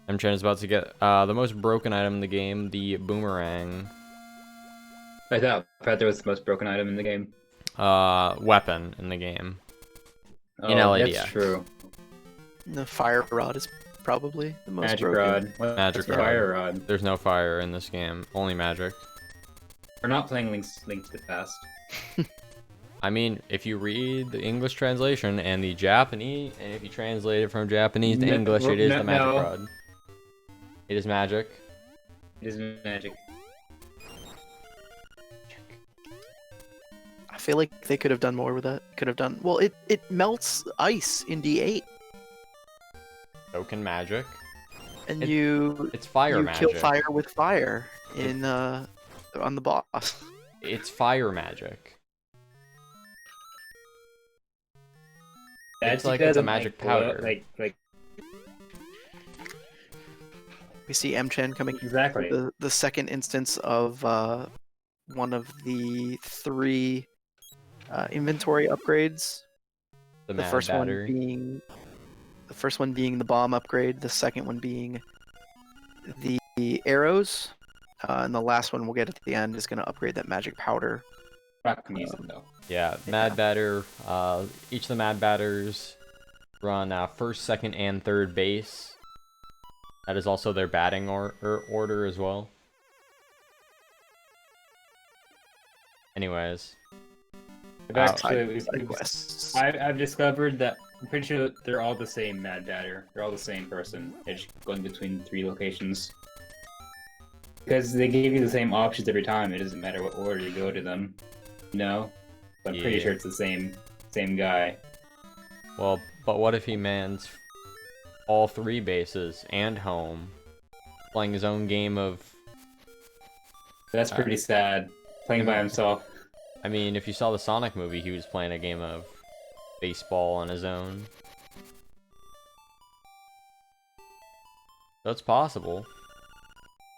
Mchan is about to get the most broken item in the game, the boomerang. I thought Feather was the most broken item in the game. Weapon in the game. In Oh, LADX. that's true. The fire rod is probably the most Magic broken. Rod. Magic What's Rod. Fire Rod. There's no fire in this game, only magic. We're not playing Link to the Past. I mean, if you read the English translation and the Japanese, and if you translate it from Japanese to English, it is the magic rod. It is magic. It is magic. I feel like they could have done more with that. Could have done well. It melts ice in D8, So can magic. and It's fire you magic. kill fire with fire in on the boss. It's fire magic. It's like it's a magic powder. Like We see Mchan coming. exactly. The second instance of one of the 3 inventory upgrades. The The mad first batter. one being the bomb upgrade. The second one being the arrows, and the last one we'll get at the end is going to upgrade that magic powder. Not gonna use it though. Yeah, mad batter. Each of the mad batters run first, second, and third base. That is also their batting order as well. Anyways. I've discovered that I'm pretty sure they're all the same Mad Batter. They're all the same person. They're just going between 3 locations. Because they give you the same options every time. It doesn't matter what order you go to them. No? But I'm pretty Yeah. sure it's the same guy. Well, but what if he mans all 3 bases and home, playing his own game of... That's pretty sad. Playing by himself. I mean, if you saw the Sonic movie, he was playing a game of baseball on his own. That's possible.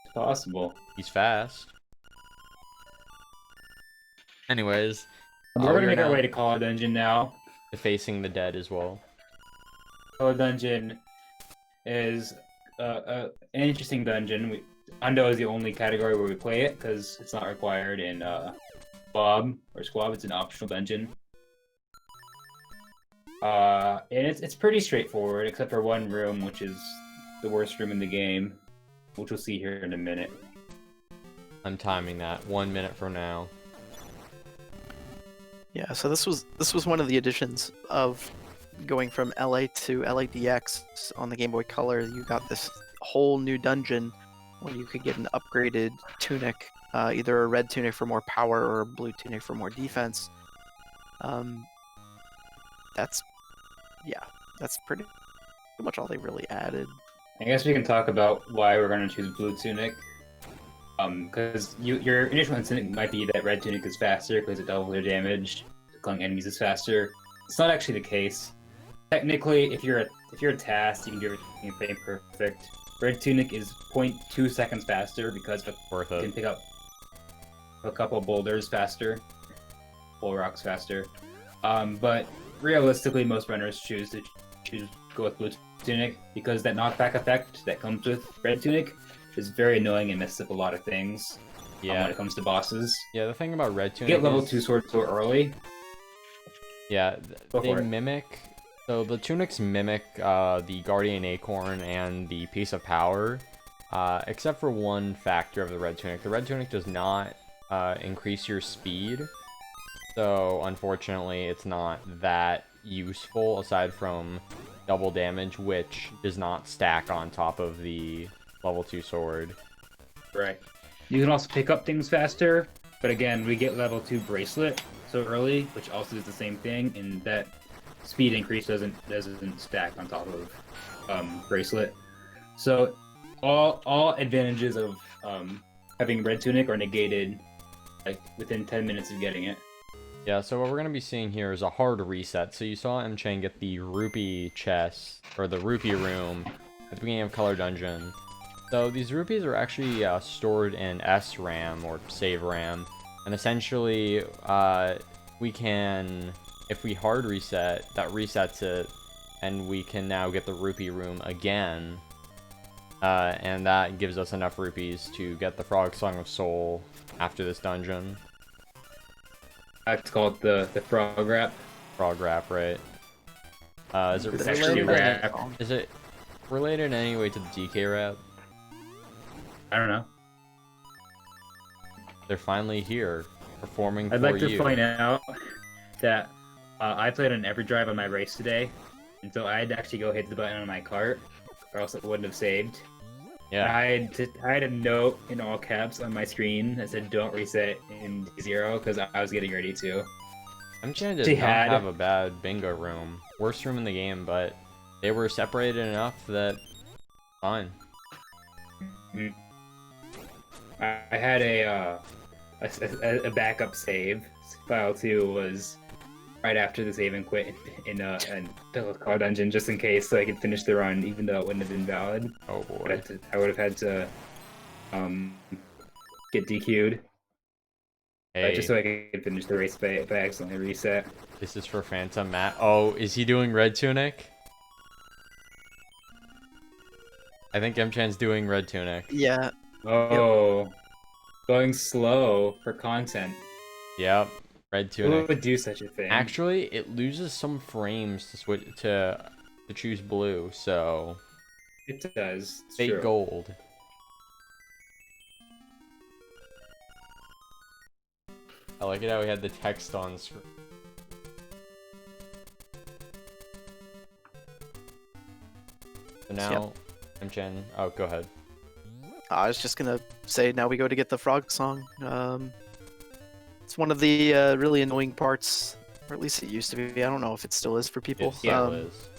It's possible. He's fast. Anyways, We're gonna make our way to Call Dungeon now. facing the dead as well. Call Dungeon is an interesting dungeon. Undo is the only category where we play it because it's not required in Bob or Squab. It's an optional dungeon. And it's pretty straightforward, except for one room, which is the worst room in the game, which we'll see here in a minute. I'm timing that 1 minute from now. Yeah, so this was one of the additions of going from LA to LADX on the Game Boy Color. You got this whole new dungeon where you could get an upgraded tunic, either a red tunic for more power or a blue tunic for more defense. That's pretty much all they really added. I guess we can talk about why we're going to choose Blue Tunic. Because your initial instinct might be that red tunic is faster because it doubles their damage. Killing enemies is faster. It's not actually the case. Technically, if you're a task, you can do everything in frame perfect. Red tunic is 0.2 seconds faster because you can pick up a couple boulders faster, full rocks faster. But realistically, most runners choose to go with blue tunic because that knockback effect that comes with red tunic is very annoying and messes up a lot of things. When it comes to bosses. Yeah, the thing about red tunic get level 2 sword so early. Yeah, they mimic. So the tunics mimic the Guardian Acorn and the Piece of Power, except for one factor of the red tunic. The red tunic does not increase your speed, so unfortunately it's not that useful aside from double damage, which does not stack on top of the level 2 sword. Right. You can also pick up things faster, but again, we get level 2 bracelet so early, which also does the same thing, and that speed increase doesn't stack on top of bracelet. So all advantages of having red tunic are negated like within 10 minutes of getting it. Yeah, so what we're going to be seeing here is a hard reset. So you saw Mchan get the rupee chest, or the rupee room, at the beginning of Color Dungeon. So these rupees are actually stored in SRAM, or save RAM, and essentially we can, if we hard reset, that resets it, and we can now get the rupee room again, and that gives us enough rupees to get the Frog Song of Soul after this dungeon. It's called the frog rap. Frog rap, right? Is it related in any way to the DK rap? I don't know. They're finally here, performing for I'd like to you. point out that I played on every drive on my race today, and so I had to actually go hit the button on my cart, or else it wouldn't have saved. Yeah. I had a note in all caps on my screen that said "Don't reset in 0" because I was getting ready to. Mchan did not have a bad bingo room. Worst room in the game, but they were separated enough that fine. I had a backup save. File 2 was right after the save and quit in a Color Dungeon just in case, so I could finish the run, even though it wouldn't have been valid. Oh boy. I would have had to get DQ'd. Hey, just so I could finish the race if I accidentally reset. this is for PhantomMat. Oh, is he doing red tunic? I think Mchan's doing red tunic. Yeah. Oh, going slow for content. Yep, red tunic. Who would do such a thing? Actually, it loses some frames to switch to choose blue, so It does. It's fake true. gold. I like it how we had the text on screen. So now, Mchan. Oh, go ahead. I was just gonna say now we go to get the frog song. It's one of the really annoying parts, or at least it used to be. I don't know if it still is for people. It still is.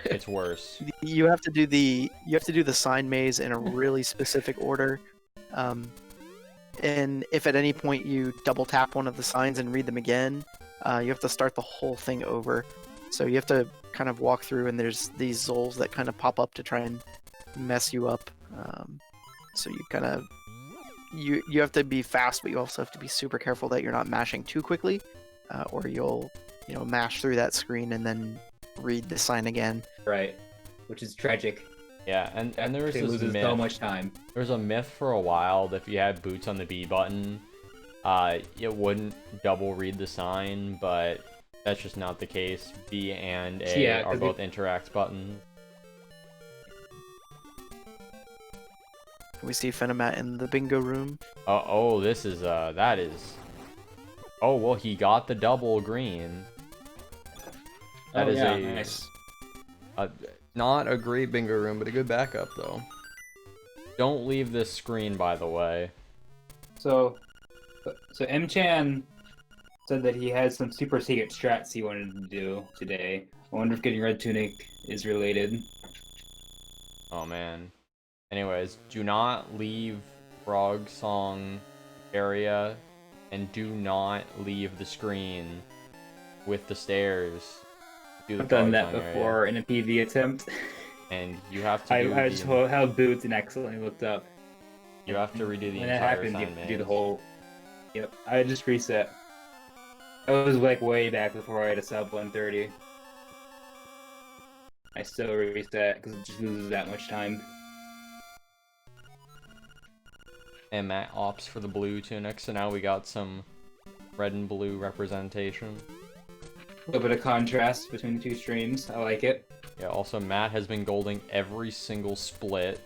It's worse. You have to do the sign maze in a really specific order. And if at any point you double tap one of the signs and read them again, you have to start the whole thing over. So you have to kind of walk through, and there's these Zols that kind of pop up to try and mess you up. So you kind of you have to be fast, but you also have to be super careful that you're not mashing too quickly, or you'll mash through that screen and then read the sign again. Right, which is tragic. Yeah, and there was this myth. So much time. There was a myth for a while that if you had boots on the B button, it wouldn't double read the sign, but that's just not the case. B and A are both interact buttons. We see PhantomMat in the bingo room. Oh, this is that is. Oh well, he got the double green. That is nice. Not a great bingo room, but a good backup though. Don't leave this screen, by the way. So Mchan said that he has some super secret strats he wanted to do today. I wonder if getting red tunic is related. Oh man. Anyways, do not leave frog song area, and do not leave the screen with the stairs. Do the I've done frog that song area. before in a PV attempt. And you have to I just held boots and accidentally looked up. You have to redo the when entire that happens, you sign have to do the maze. whole. Yep, I just reset. I was like way back before I had a sub 130. I still reset because it just loses that much time. And Matt opts for the blue tunic, so now we got some red and blue representation. A little bit of contrast between the two streams. I like it. Yeah, also Matt has been golding every single split.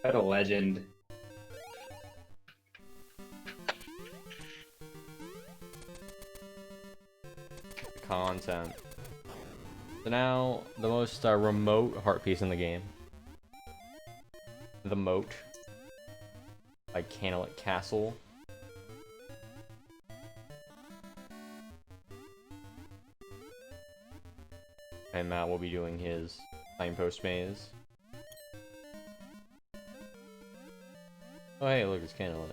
What a legend. Content. So now, the most remote heart piece in the game. The Moat. By Canelet Castle. And Matt will be doing his signpost maze. Oh hey, look, it's Canelet.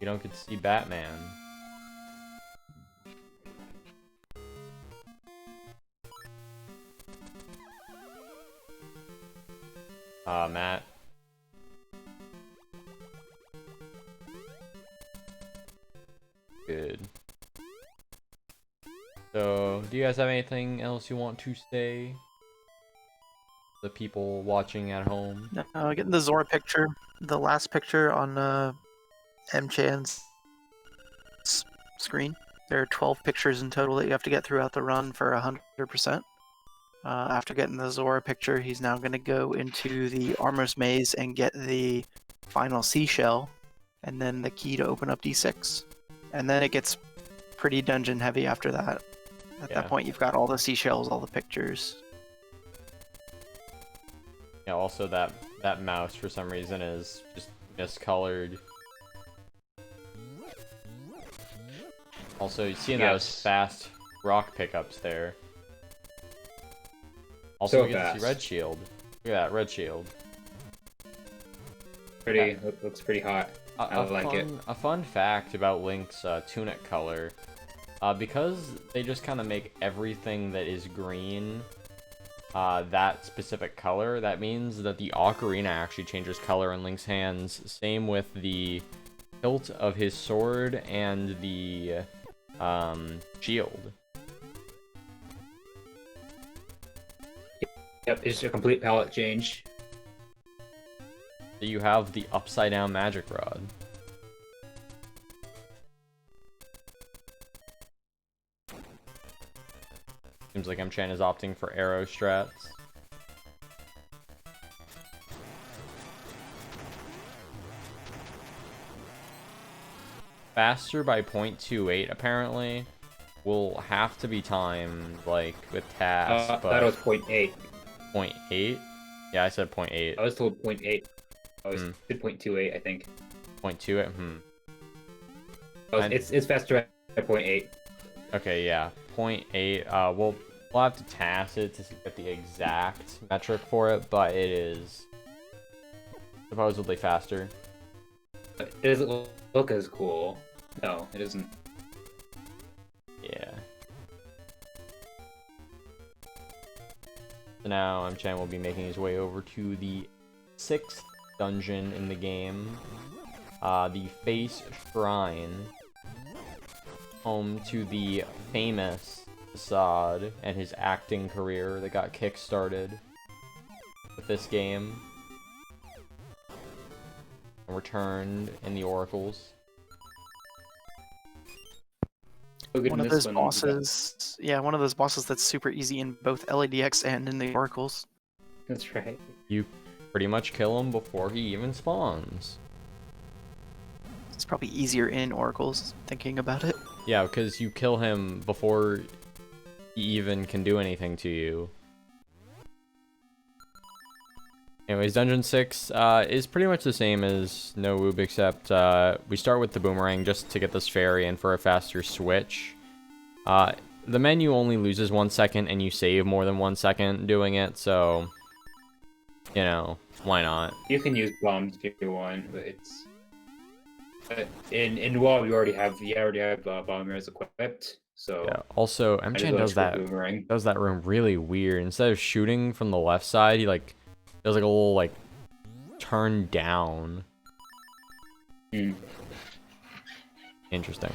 You don't get to see Batman. Matt. Good. So, do you guys have anything else you want to say? The people watching at home. Getting the Zora picture, the last picture on Mchan's screen. There are 12 pictures in total that you have to get throughout the run for 100%. After getting the Zora picture, he's now going to go into the Armor's Maze and get the final seashell, and then the key to open up D6. And then it gets pretty dungeon heavy after that. At that point, you've got all the seashells, all the pictures. Yeah, also that mouse for some reason is just miscolored. Also, you see those fast rock pickups there. Also, So we get fast. to see Red Shield. Look at that, Red Shield. Pretty, looks pretty hot. I like it. A fun fact about Link's tunic color. Because they just kind of make everything that is green that specific color, that means that the ocarina actually changes color in Link's hands. Same with the hilt of his sword and the shield. Yep, it's a complete palette change. So you have the upside down magic rod. Seems like Mchan is opting for arrow strats. Faster by 0.28 apparently will have to be timed like with tasks, but That was 0.8. 0.8? Yeah, I said 0.8. I was told 0.8. I was did 0.28, I think. 0.28? It's faster at 0.8. Okay, yeah. 0.8. We'll have to task it to get the exact metric for it, but it is supposedly faster. But it doesn't look as cool. No, it isn't. Yeah. So now Mchan will be making his way over to the 6th dungeon in the game. The Face Shrine. Home to the famous Assad and his acting career that got kick-started with this game. And returned in the Oracles. One of those bosses, one of those bosses that's super easy in both LADX and in the Oracles. That's right. You pretty much kill him before he even spawns. It's probably easier in Oracles, thinking about it. Yeah, because you kill him before he even can do anything to you. Anyways, Dungeon 6 is pretty much the same as No Woob, except we start with the Boomerang just to get this fairy in for a faster switch. the menu only loses 1 second, and you save more than 1 second doing it. So, you know, why not? You can use bombs if you want, but it's in WoW you already have bombers equipped. So Yeah. Also, Mchan does that room really weird. Instead of shooting from the left side, he like does like a little like turn down. Interesting.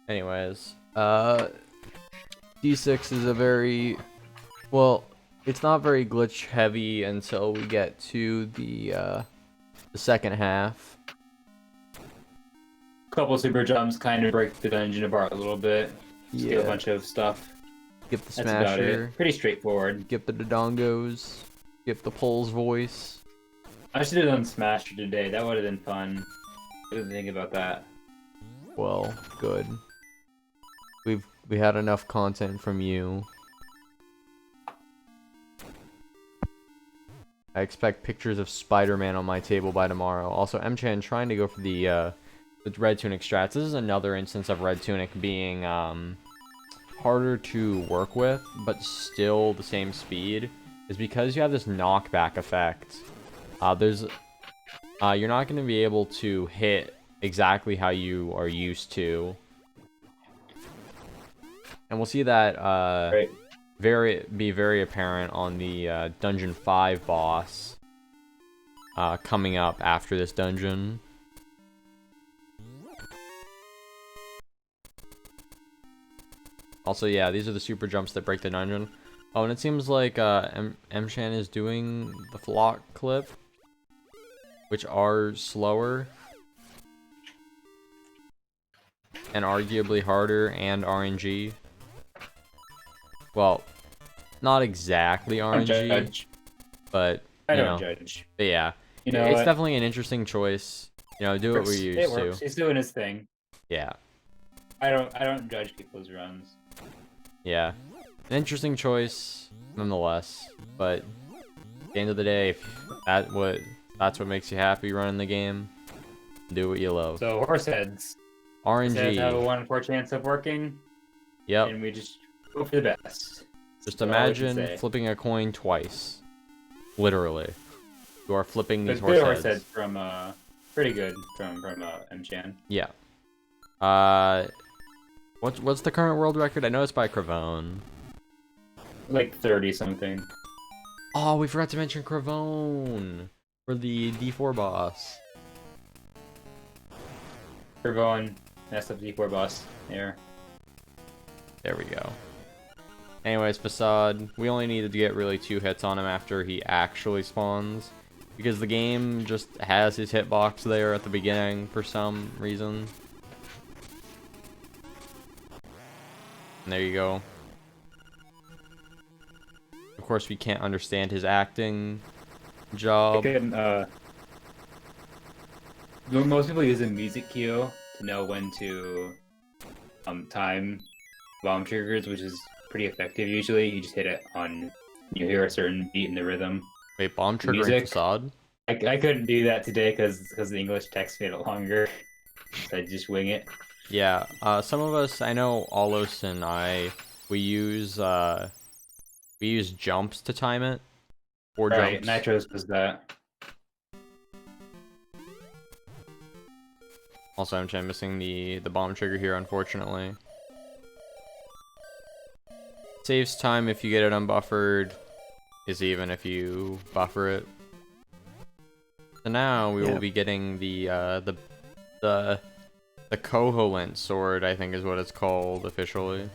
Anyways, D6 is a very well. It's not very glitch heavy until we get to the second half. Couple super jumps kind of break the dungeon apart a little bit. Just do a bunch of stuff. Skip the That's about smasher. it. Pretty straightforward. Skip the dodongos. Skip the pole's voice. I should have done Smasher today. That would have been fun. I didn't think about that. Well, good. We had enough content from you. I expect pictures of Spider-Man on my table by tomorrow. Also, Mchan trying to go for the Red Tunic strats. This is another instance of Red Tunic being harder to work with, but still the same speed. Is because you have this knockback effect. You're not going to be able to hit exactly how you are used to. And we'll see that Right. be very apparent on the Dungeon 5 boss coming up after this dungeon. Also, yeah, these are the super jumps that break the dungeon. Oh, and it seems like Mchan is doing the flock clip, which are slower and arguably harder and RNG. Well, not exactly RNG, but I you don't know, judge. but yeah, You know, it's definitely an interesting choice. You know, do what we're used it works. to. He's doing his thing. Yeah, I don't judge people's runs. yeah, an interesting choice nonetheless. But at the end of the day, if that's what makes you happy running the game, do what you love. So horse heads. Horse heads have a RNG. 1 in 4 chance of working, Yep. and we just hope for the best. Just That's all we can imagine say. flipping a coin twice. Literally. You are flipping these But good horse heads. from pretty good from Mchan. Yeah. What's the current world record? I know it's by Cravone. Like 30 something. Oh, we forgot to mention Cravone for the D4 boss. We're going SFD4 boss there. There we go. Anyways, Facade, we only needed to get really 2 hits on him after he actually spawns. Because the game just has his hitbox there at the beginning for some reason. And there you go. Of course, we can't understand his acting job. Most people use a music cue to know when to time bomb triggers, which is pretty effective usually. You just hit it on, you hear a certain beat in the rhythm. Wait, bomb trigger and Music. Facade? I couldn't do that today because the English text made it longer. So I just wing it. Yeah, some of us, I know Alos and we use jumps to time it. 4 Right, jumps. Nitros does that. Also, I'm missing the bomb trigger here, unfortunately. Saves time if you get it unbuffered. Is even if you buffer it. So now we will be getting the Koholint sword, I think is what it's called officially.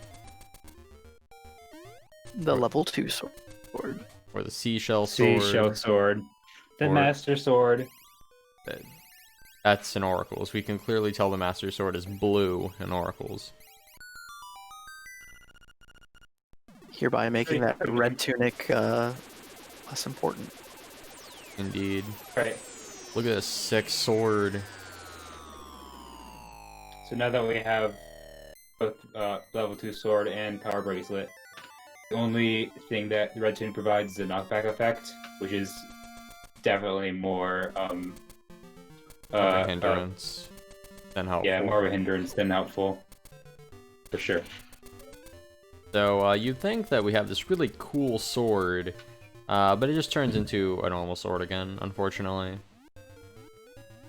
The level 2 sword. Or the seashell sword. Seashell sword. The Or- Master Sword. That's in Oracles. We can clearly tell the Master Sword is blue in Oracles. Hereby making that red tunic less important. Indeed. Right. Look at this sick sword. So now that we have both level 2 sword and power bracelet, the only thing that the red tunic provides is a knockback effect, which is definitely more Of a hindrance than helpful. yeah, more of a hindrance than helpful. For sure. So you'd think that we have this really cool sword, but it just turns into a normal sword again, unfortunately.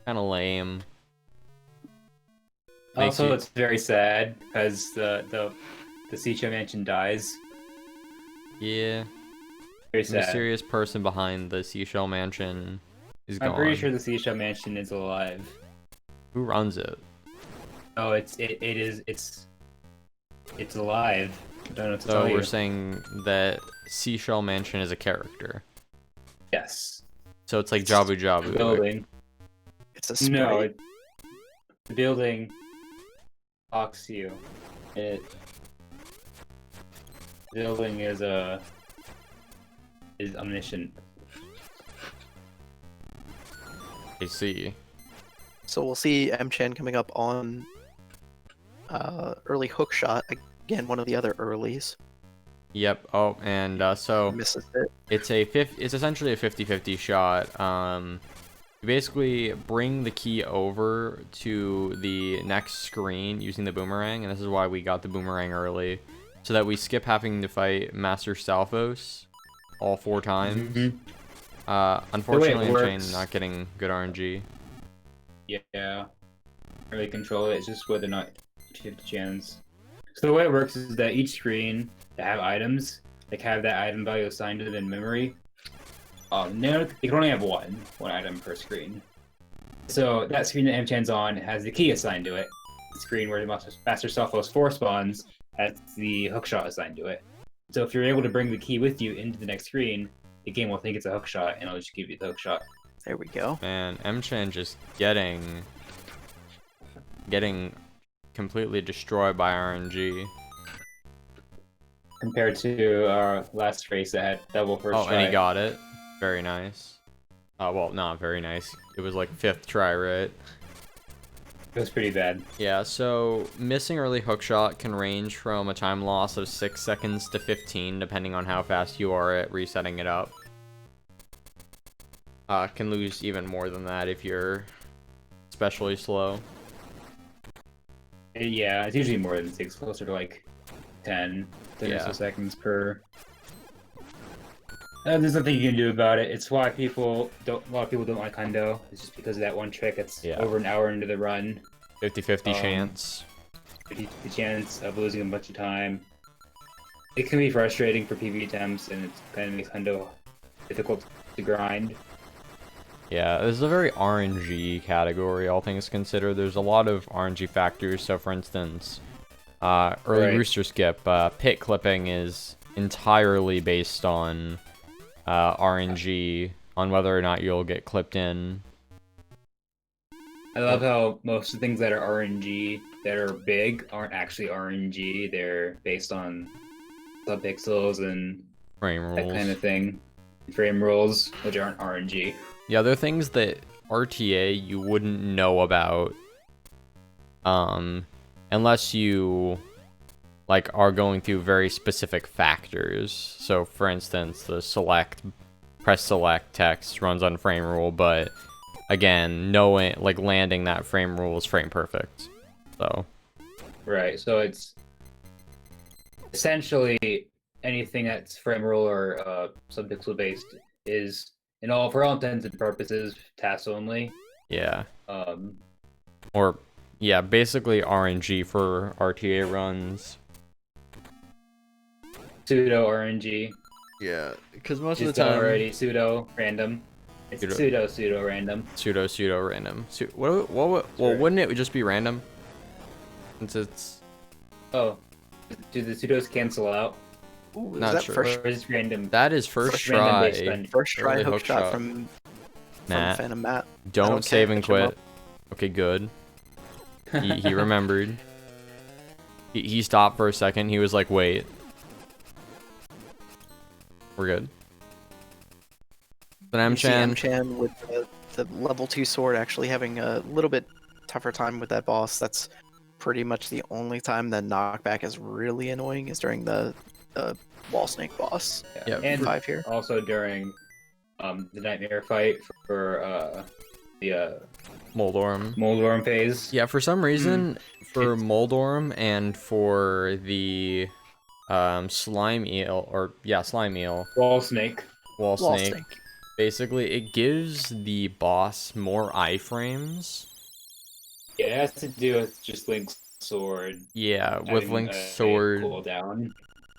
Kind of lame. Also, it's very sad because the Seashell Mansion dies. Yeah. Very The sad. mysterious person behind the Seashell Mansion is gone. I'm pretty sure the Seashell Mansion is alive. Who runs it? Oh, it's alive. I don't know what to So tell we're you. saying that Seashell Mansion is a character. Yes. So it's like Jabu Jabu. Building. It's a sprite. No, the building talks to you. The building is omniscient. I see. So we'll see Mchan coming up on early hook shot. Again, one of the other earlies. Yep. Oh, and so Misses it. it's essentially a 50-50 shot. You basically bring the key over to the next screen using the boomerang, and this is why we got the boomerang early, so that we skip having to fight Master Stalfos all 4 times. Unfortunately, Mchan not getting good RNG. Yeah. Really control it. It's just whether or not 50 chance. So the way it works is that each screen that have items, like have that item value assigned to them in memory. No, you can only have one item per screen. So that screen that Mchan's on has the key assigned to it. The screen where the Master Stalfos 4 spawns has the hookshot assigned to it. So if you're able to bring the key with you into the next screen, the game will think it's a hookshot and it'll just give you the hookshot. There we go. Man, Mchan just getting completely destroyed by RNG. Compared to our last race that had double first try. And he got it. Very nice. Well, not very nice. It was like 5th try, right? It was pretty bad. Yeah, so missing early hookshot can range from a time loss of 6 seconds to 15, depending on how fast you are at resetting it up. Can lose even more than that if you're especially slow. Yeah, it's usually more than 6, closer to like 10 or so seconds per. There's nothing you can do about it. It's why a lot of people don't like Hundo. It's just because of that one trick. It's over an hour into the run. 50-50 chance. 50 chance of losing a bunch of time. It can be frustrating for PvE attempts, and it kind of makes Hundo difficult to grind. Yeah, this is a very RNG category, all things considered. There's a lot of RNG factors. So, for instance, early rooster skip, pit clipping is entirely based on RNG, on whether or not you'll get clipped in. I love how most of the things that are RNG that are big aren't actually RNG. They're based on subpixels and Frame rules. that kind of thing. Frame rules, which aren't RNG. Yeah, there are things that RTA you wouldn't know about unless you like are going through very specific factors. So for instance, the press select text runs on frame rule, but again, knowing like landing that frame rule is frame perfect. So right, so it's essentially anything that's frame rule or subpixel based is for all intents and purposes task only. Yeah. Or yeah, basically RNG for RTA runs. Pseudo RNG. Yeah, because most of the It's time already pseudo random. It's pseudo random. Pseudo random. Well, wouldn't it just be random? Since it's Oh, do the pseudos cancel out? Ooh, is Not that sure. first, Or is it random? that is first try. first try early hook shot hookshot. from Matt, PhantomMat? don't save and pick him quit. Okay, good. He remembered. He stopped for a second. He was like, wait. We're good. Then You see Mchan. Mchan with the level 2 sword actually having a little bit tougher time with that boss. That's pretty much the only time that knockback is really annoying, is during the wall snake boss. Yeah, and 5 here. also during the nightmare fight for the Moldorm phase. Yeah, for some reason, for Moldorm and for the slime eel, or yeah, slime eel, Wall snake. wall Wall snake. snake. Basically, it gives the boss more iframes. Yeah, it has to do with just Link's sword Yeah, with having Link's a sword. cooldown.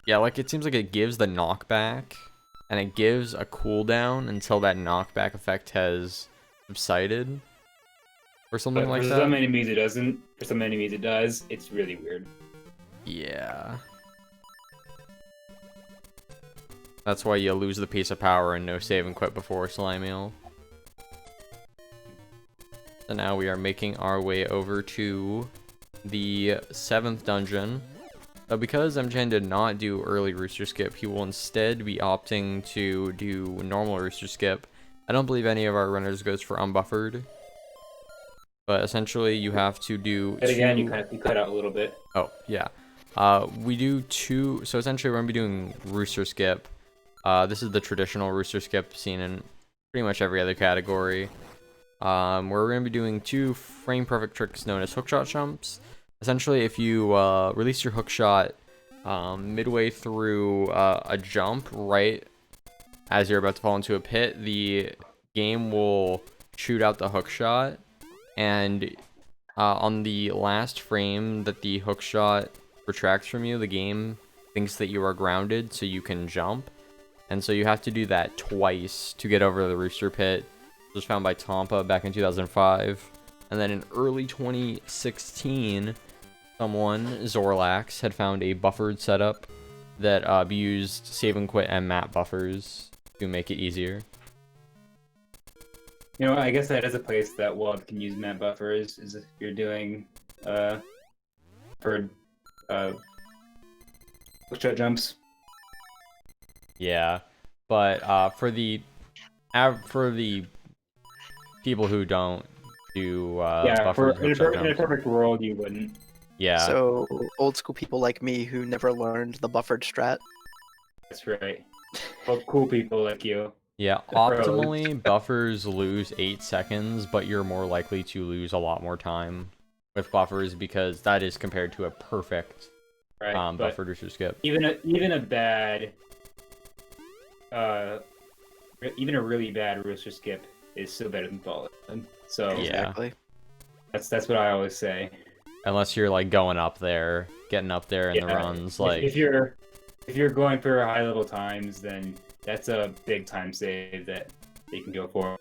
Yeah, like it seems like it gives the knockback, and it gives a cooldown until that knockback effect has subsided, or something But like for that. some enemies it doesn't. For some enemies it does. It's really weird. Yeah. That's why you lose the piece of power and no save and quit before slime eel. So now we are making our way over to the 7th dungeon. Because Mchan did not do early rooster skip, he will instead be opting to do normal rooster skip. I don't believe any of our runners goes for unbuffered. But essentially you have to do But again, two... you cut out a little bit. Oh, yeah. We do two... So essentially we're going to be doing rooster skip. This is the traditional rooster skip seen in pretty much every other category. Where we're going to be doing 2 frame perfect tricks known as hookshot jumps. Essentially, if you release your hookshot midway through a jump, right as you're about to fall into a pit, the game will shoot out the hookshot, and on the last frame that the hookshot retracts from you, the game thinks that you are grounded, so you can jump. And so you have to do that twice to get over the rooster pit. It was found by Tompa back in 2005. And then in early 2016, someone, Zorlax, had found a buffered setup that used save and quit and map buffers to make it easier. You know, I guess that is a place that WoD can use map buffers, is if you're doing for hookshot jumps. Yeah, but for the people who don't do Yeah, buffered in hookshot a jumps, perfect world you wouldn't. yeah, So old school people like me who never learned the buffered strat. That's right. Well, cool people like you. yeah. The pros. Optimally, buffers lose 8 seconds, but you're more likely to lose a lot more time with buffers because that is compared to a perfect Right, but buffered rooster skip. even a bad, even a really bad rooster skip is still better than solid. So Yeah. Exactly. that's what I always say. Unless you're like going up there, getting up there in the runs, like if you're going for high level times, then that's a big time save that they can go for.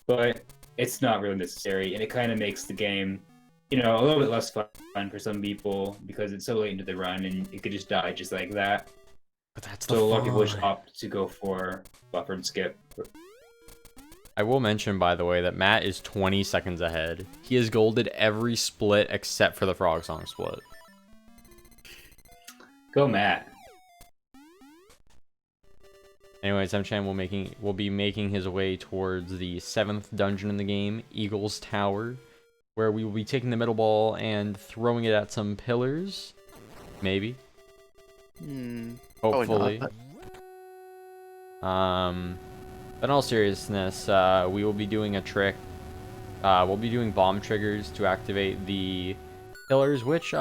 But it's not really necessary, and it kind of makes the game, you know, a little bit less fun for some people because it's so late into the run and it could just die just like that. but that's So a lot of people just fun. opt to go for buffered skip. I will mention, by the way, that Matt is 20 seconds ahead. He has golded every split except for the Frog Song split. Go Matt. Anyways, Mchan will be making his way towards the 7th dungeon in the game, Eagle's Tower, where we will be taking the middle ball and throwing it at some pillars. Maybe. Probably Hopefully. not, But in all seriousness, we will be doing a trick. We'll be doing bomb triggers to activate the pillars, which,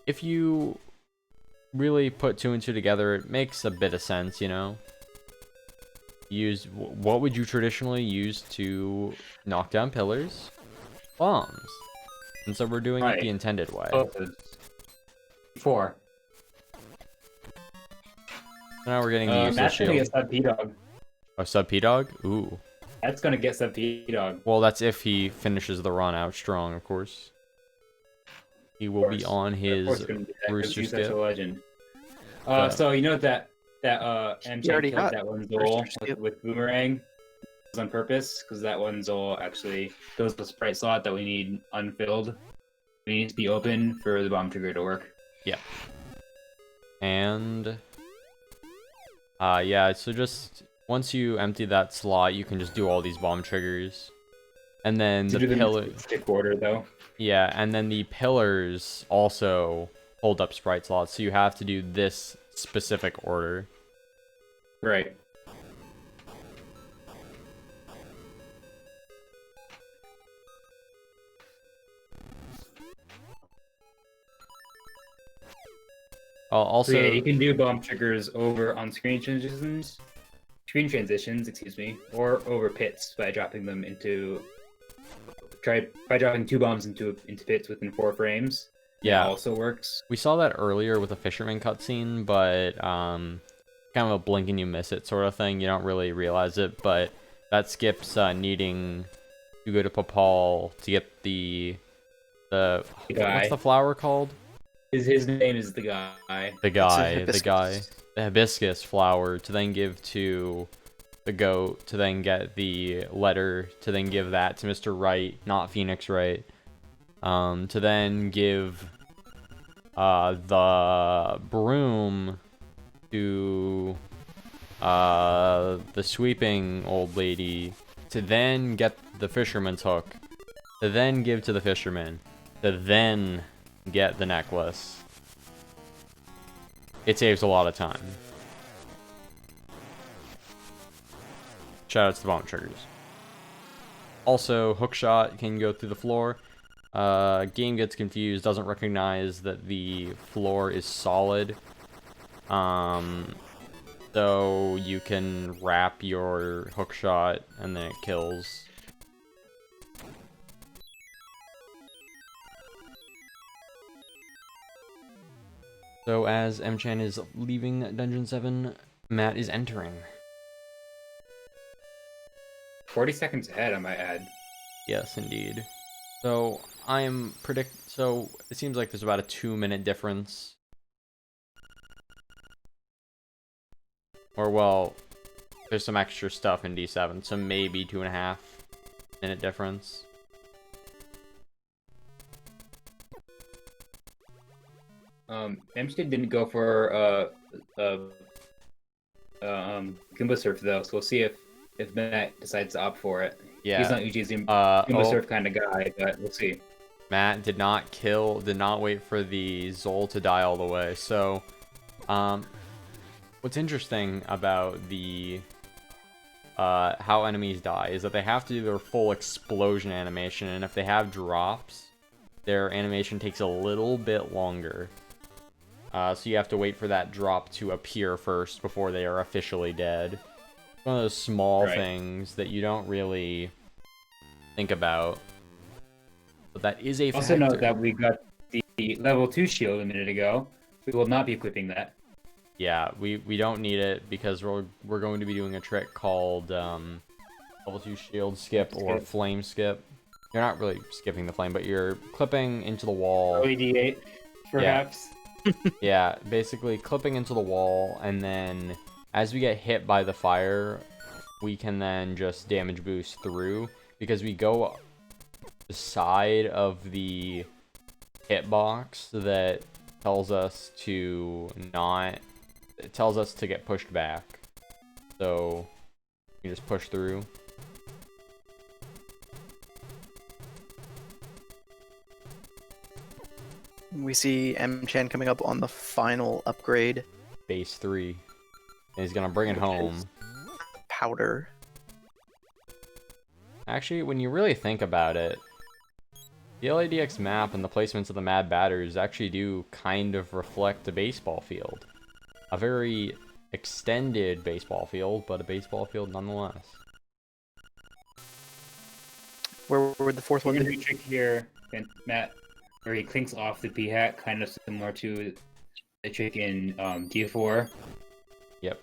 if you really put 2 and 2 together, it makes a bit of sense, you know? What would you traditionally use to knock down pillars? Bombs. And so we're doing it the intended way. Closest. 4. So now we're getting the useless Matt's gonna shield. get sub P-Dog. Oh, sub P-Dog? Ooh. That's gonna get sub P-Dog. Well, that's if he finishes the run out strong, of course. He will be on his rooster He's such a skip. legend. But- So you know that Mchan already killed got that one rooster Zol skip. with Boomerang. It was on purpose because that one Zol actually fills the sprite slot that we need unfilled. We need to be open for the bomb trigger to work. Yeah. And yeah, so just once you empty that slot, you can just do all these bomb triggers. And then the pillar, Stick order though. yeah, and then the pillars also hold up sprite slots, so you have to do this specific order. Right. Also, So yeah, you can do bomb triggers over on screen transitions, excuse me, or over pits by dropping them into by dropping 2 bombs into pits within 4 frames. yeah, That also works. we saw that earlier with the fisherman cutscene, but kind of a blink and you miss it sort of thing. You don't really realize it, but that skips needing to go to Papal to get the guy. what's the flower called? His name is the guy. The guy, hibiscus. the hibiscus flower to then give to the goat, to then get the letter, to then give that to Mr. Wright, not Phoenix Wright, to then give the broom to the sweeping old lady, to then get the fisherman's hook, to then give to the fisherman, to then get the necklace. It saves a lot of time. Shoutouts to bomb triggers. Also, hookshot can go through the floor. Game gets confused, doesn't recognize that the floor is solid. So you can wrap your hookshot and then it kills. So as Mchan is leaving Dungeon 7, Matt is entering. 40 seconds ahead, I might add. Yes, indeed. So so it seems like there's about a 2-minute difference. Or well, there's some extra stuff in D7, so maybe 2.5-minute difference. Amstead didn't go for Goomba Surf though, so we'll see if Matt decides to opt for it. Yeah. He's not usually a Goomba Surf kind of guy, but we'll see. Matt did not wait for the Zol to die all the way. So, what's interesting about the how enemies die is that they have to do their full explosion animation, and if they have drops, their animation takes a little bit longer. So you have to wait for that drop to appear first before they are officially dead. One of those small things that you don't really think about. But that is a factor. Also note that we got the level 2 shield a minute ago. We will not be equipping that. Yeah, we don't need it because we're going to be doing a trick called level 2 shield skip or flame skip. You're not really skipping the flame, but you're clipping into the wall. LADX, perhaps. Yeah, basically clipping into the wall, and then as we get hit by the fire, we can then just damage boost through, because we go the side of the hitbox that tells us to get pushed back. So you just push through. We see Mchan coming up on the final upgrade. Base 3. And he's gonna bring it home. Powder. Actually, when you really think about it, the LADX map and the placements of the Mad Batters actually do kind of reflect a baseball field. A very extended baseball field, but a baseball field nonetheless. Where would the fourth one We're be? gonna do a trick here, Matt, where he clinks off the p-hat, kind of similar to the trick in D4. Yep.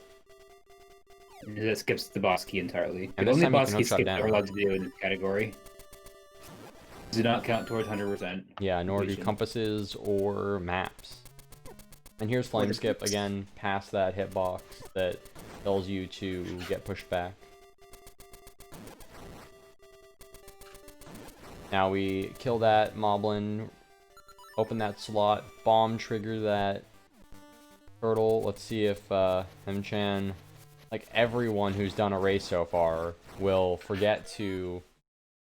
And that skips the boss key entirely. And The this only time you boss can key hook shot skip down. we're allowed to do in this category. Do not count towards 100%. Yeah, nor do completion. compasses or maps. And here's flame Or skip defense. again, past that hitbox that tells you to get pushed back. Now we kill that moblin, open that slot, bomb trigger that turtle. Let's see if Mchan, like everyone who's done a race so far, will forget to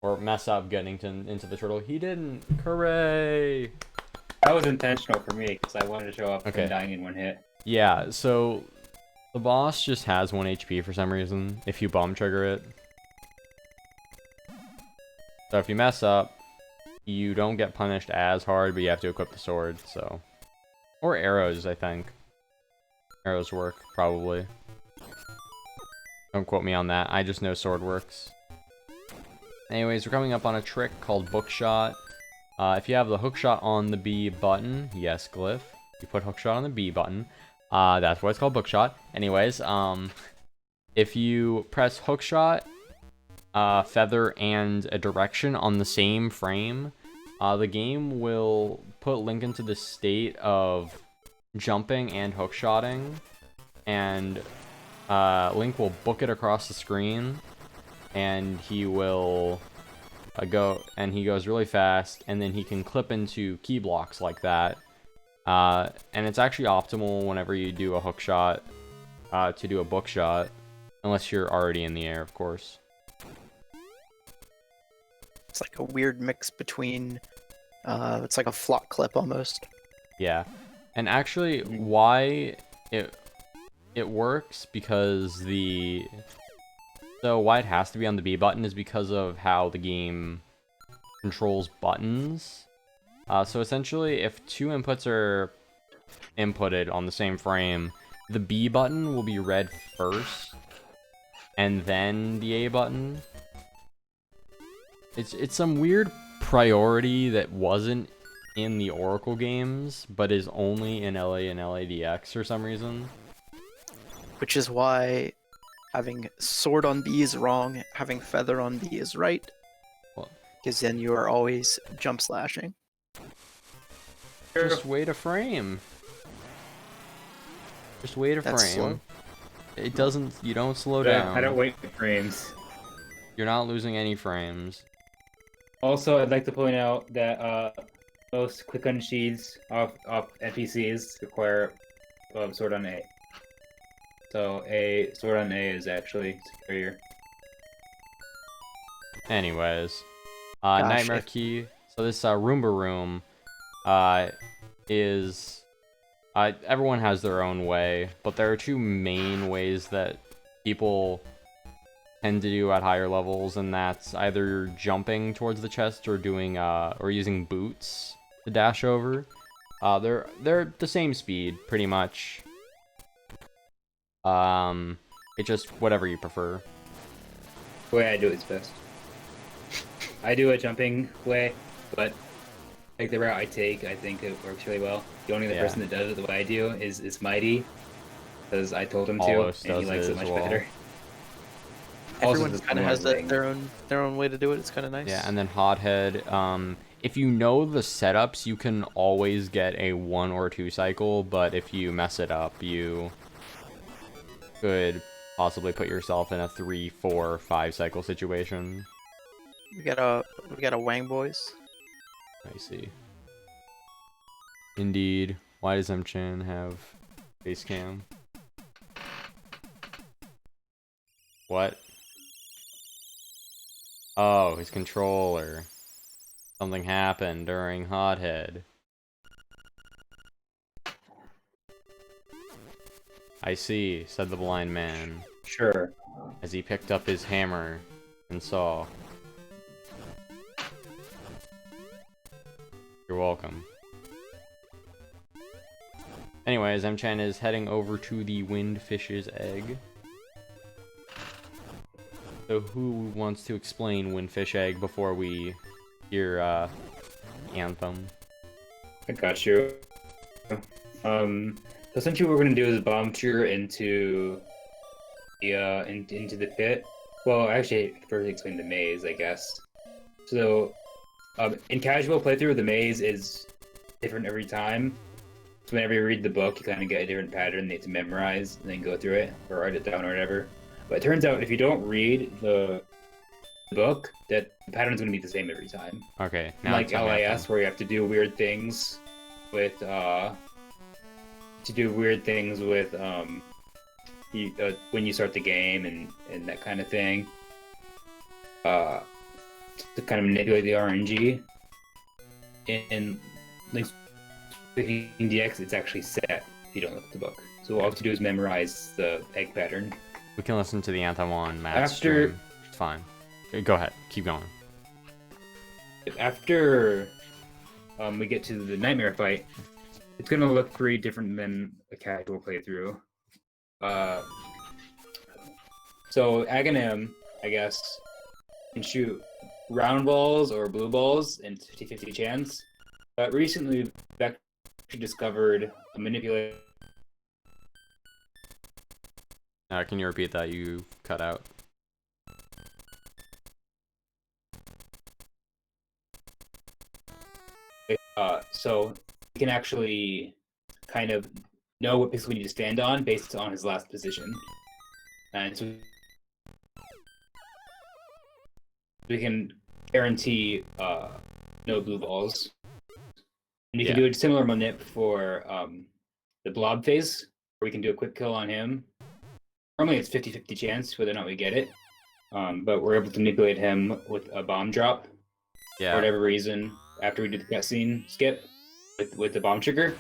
or mess up getting into the turtle. He didn't. Hooray! That was intentional for me, because I wanted to show up Okay. and dying in one hit. Yeah, so the boss just has 1 HP for some reason if you bomb trigger it. So if you mess up, you don't get punished as hard, but you have to equip the sword, so Or arrows, I think. Arrows work, probably. Don't quote me on that. I just know sword works. Anyways, we're coming up on a trick called Bookshot. If you have the hookshot on the B button, yes, Glyph. You put hookshot on the B button. That's why it's called Bookshot. Anyways, if you press hookshot, feather, and a direction on the same frame, the game will put Link into the state of jumping and hookshotting, and Link will book it across the screen, and he will he goes really fast, and then he can clip into key blocks like that. And it's actually optimal whenever you do a hookshot to do a bookshot, unless you're already in the air, of course. It's like a weird mix between, it's like a flock clip almost. Yeah, and actually, why it works because why it has to be on the B button is because of how the game controls buttons. So essentially, if two inputs are inputted on the same frame, the B button will be read first, and then the A button. It's some weird priority that wasn't in the Oracle games, but is only in LA and LADX for some reason. Which is why having sword on B is wrong, having feather on B is right. Because then you are always jump slashing. Just wait a frame. Just wait a That's frame. slow. It doesn't. You don't slow down. I don't wait for frames. You're not losing any frames. Also, I'd like to point out that most quick unsheaths off NPCs require sword on A. So a sword on A is actually superior. Anyways, Gosh, Nightmare Key. So this Roomba room is everyone has their own way, but there are two main ways that people tend to do at higher levels, and that's either jumping towards the chest or doing or using boots to dash over. They're the same speed pretty much. It's just whatever you prefer. The way I do it is best. I do a jumping way, but like the route I take, I think it works really well. The only other person that does it the way I do is Mighty, because I told him Almost to, and he likes it much better. Everyone kind of has their own way to do it. It's kind of nice. Yeah, and then Hothead. If you know the setups, you can always get a 1 or 2 cycle, but if you mess it up, you could possibly put yourself in a 3, 4, 5 cycle situation. We got a Wang boys. I see. Indeed. Why does Mchan have face cam? What? Oh, his controller. Something happened during Hothead. I see, said the blind man, Sure. as he picked up his hammer and saw. You're welcome. Anyways, Mchan is heading over to the Windfish's egg. So who wants to explain Windfish egg before we hear anthem? I got you. Essentially what we're gonna do is bomb trigger into the into the pit. Well, actually, first explain the maze, I guess. So, in casual playthrough, the maze is different every time. So whenever you read the book, you kind of get a different pattern that you have to memorize and then go through it or write it down or whatever. But it turns out if you don't read the book, that the pattern's going to be the same every time. Okay, now Like LIS, where you have to do weird things with when you start the game and that kind of thing. To kind of manipulate the RNG. In Link's Awakening DX, it's actually set if you don't look at the book. So all you have to do is memorize the egg pattern. We can listen to the anthem on Matt's stream. It's fine. Go ahead. Keep going. After we get to the nightmare fight, it's gonna look pretty different than a casual playthrough. So Aghanim, I guess, can shoot round balls or blue balls in 50-50 chance. But recently, Vector discovered a manipulator. Can you repeat that? You cut out. So he can actually kind of know what pixel we need to stand on based on his last position. And so we can guarantee no blue balls. And you can do a similar manip for the blob phase, where we can do a quick kill on him. Normally it's 50-50 chance whether or not we get it. But we're able to manipulate him with a bomb drop. For whatever reason, after we do the cutscene skip with the bomb trigger.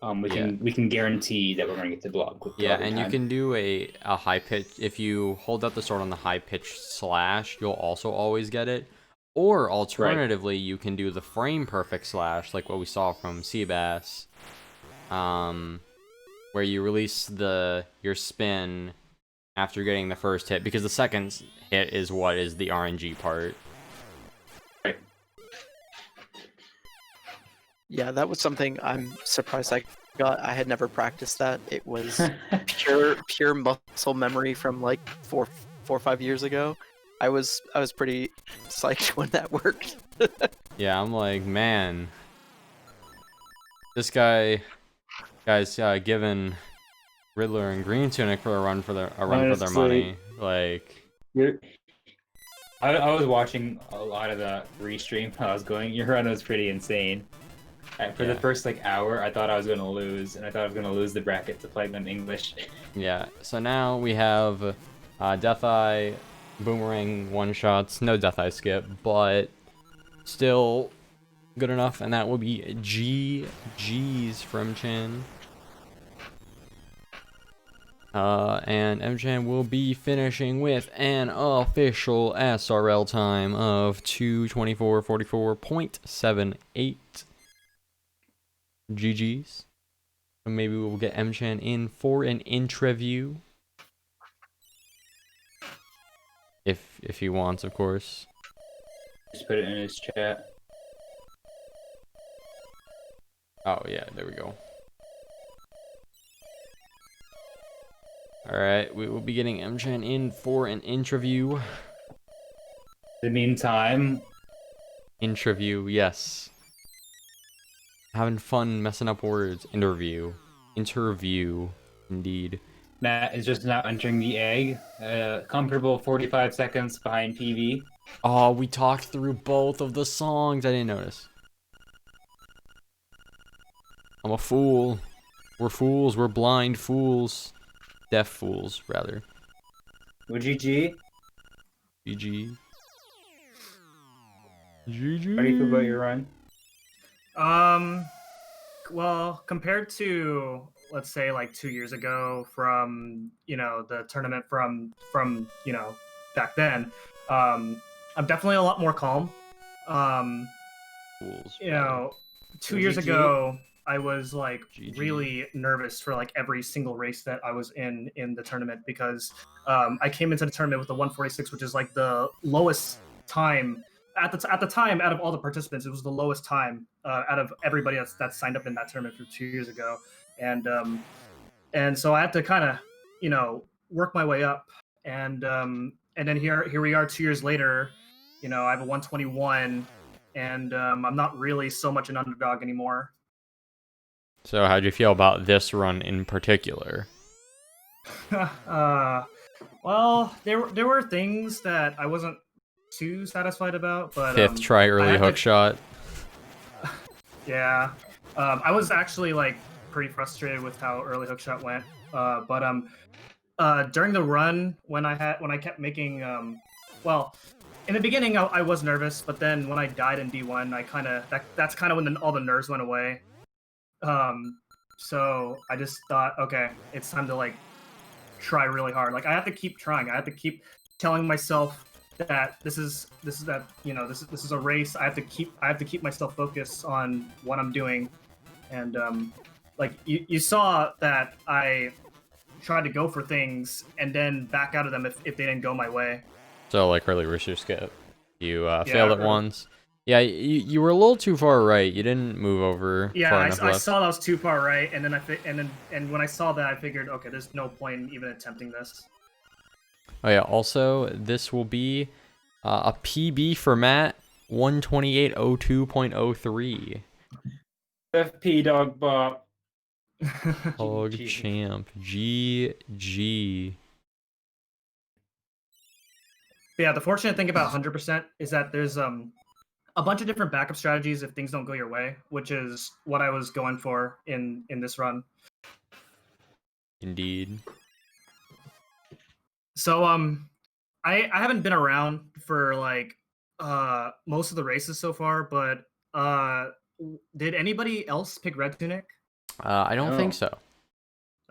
We can guarantee that we're gonna get the blob quick. Yeah, and you can do a high pitch. If you hold up the sword on the high pitch slash, you'll also always get it. Or alternatively, you can do the frame perfect slash, like what we saw from Seabass, where you release your spin after getting the first hit, because the second hit is what is the RNG part. Right. Yeah, that was something I'm surprised I got. I had never practiced that. It was pure muscle memory from like four or 5 years ago. I was pretty psyched when that worked. Yeah, I'm like, man, this guy's giving Riddler and Green Tunic for a run for their money. Like, I was watching a lot of the restream while I was going. Your run was pretty insane. For the first like hour, I thought I was gonna lose, and I thought I was gonna lose the bracket to playing on English. Yeah. So now we have Death Eye, Boomerang one shots, no Death Eye skip, but still good enough, and that will be GG's from Chan. And Mchan will be finishing with an official SRL time of 2:24:44.78. GG's. So maybe we'll get Mchan in for an interview. If he wants, of course. Just put it in his chat. Oh yeah, there we go. Alright, we will be getting Mchan in for an interview. In the meantime... Interview, yes. Having fun messing up words. Interview. Interview, indeed. Matt is just now entering the egg. Comfortable 45 seconds behind PV. Oh, we talked through both of the songs. I didn't notice. I'm a fool. We're fools. We're blind fools. Deaf fools, rather. Well, GG. GG. GG. How do you feel about your run? Well, compared to, let's say, like 2 years ago from, the tournament from back then, I'm definitely a lot more calm. Fools. 2 years ago, I was like GG. really nervous for like every single race that I was in the tournament, because I came into the tournament with the 146, which is like the lowest time at the time out of all the participants. It was the lowest time out of everybody that signed up in that tournament from 2 years ago, and so I had to kind of work my way up, and then here we are 2 years later. I have a 121, and I'm not really so much an underdog anymore. So how'd you feel about this run in particular? Well, there were things that I wasn't too satisfied about, but Fifth try early hook shot. Yeah, I was actually like pretty frustrated with how early hook shot went. But during the run, when I kept making well, in the beginning I was nervous, but then when I died in D1, that's kind of when all the nerves went away. So I just thought, okay, it's time to like try really hard. Like I have to keep trying. I have to keep telling myself that this is that this is a race. I have to keep myself focused on what I'm doing, and like you saw that I tried to go for things and then back out of them if they didn't go my way. So like early rooster skip, you failed Yeah, it once. Yeah, you were a little too far right. You didn't move over Yeah, far enough I left. saw that was too far right, and then and when I saw that, I figured, okay, there's no point in even attempting this. Oh yeah. Also, this will be a PB for Matt 128.02.03. FP dog bop. Hog GG. champ. GG. But yeah, the fortunate thing about 100% is that there's a bunch of different backup strategies if things don't go your way, which is what I was going for in this run. Indeed. So I haven't been around for like most of the races so far, but did anybody else pick Red Tunic? I don't think No. so.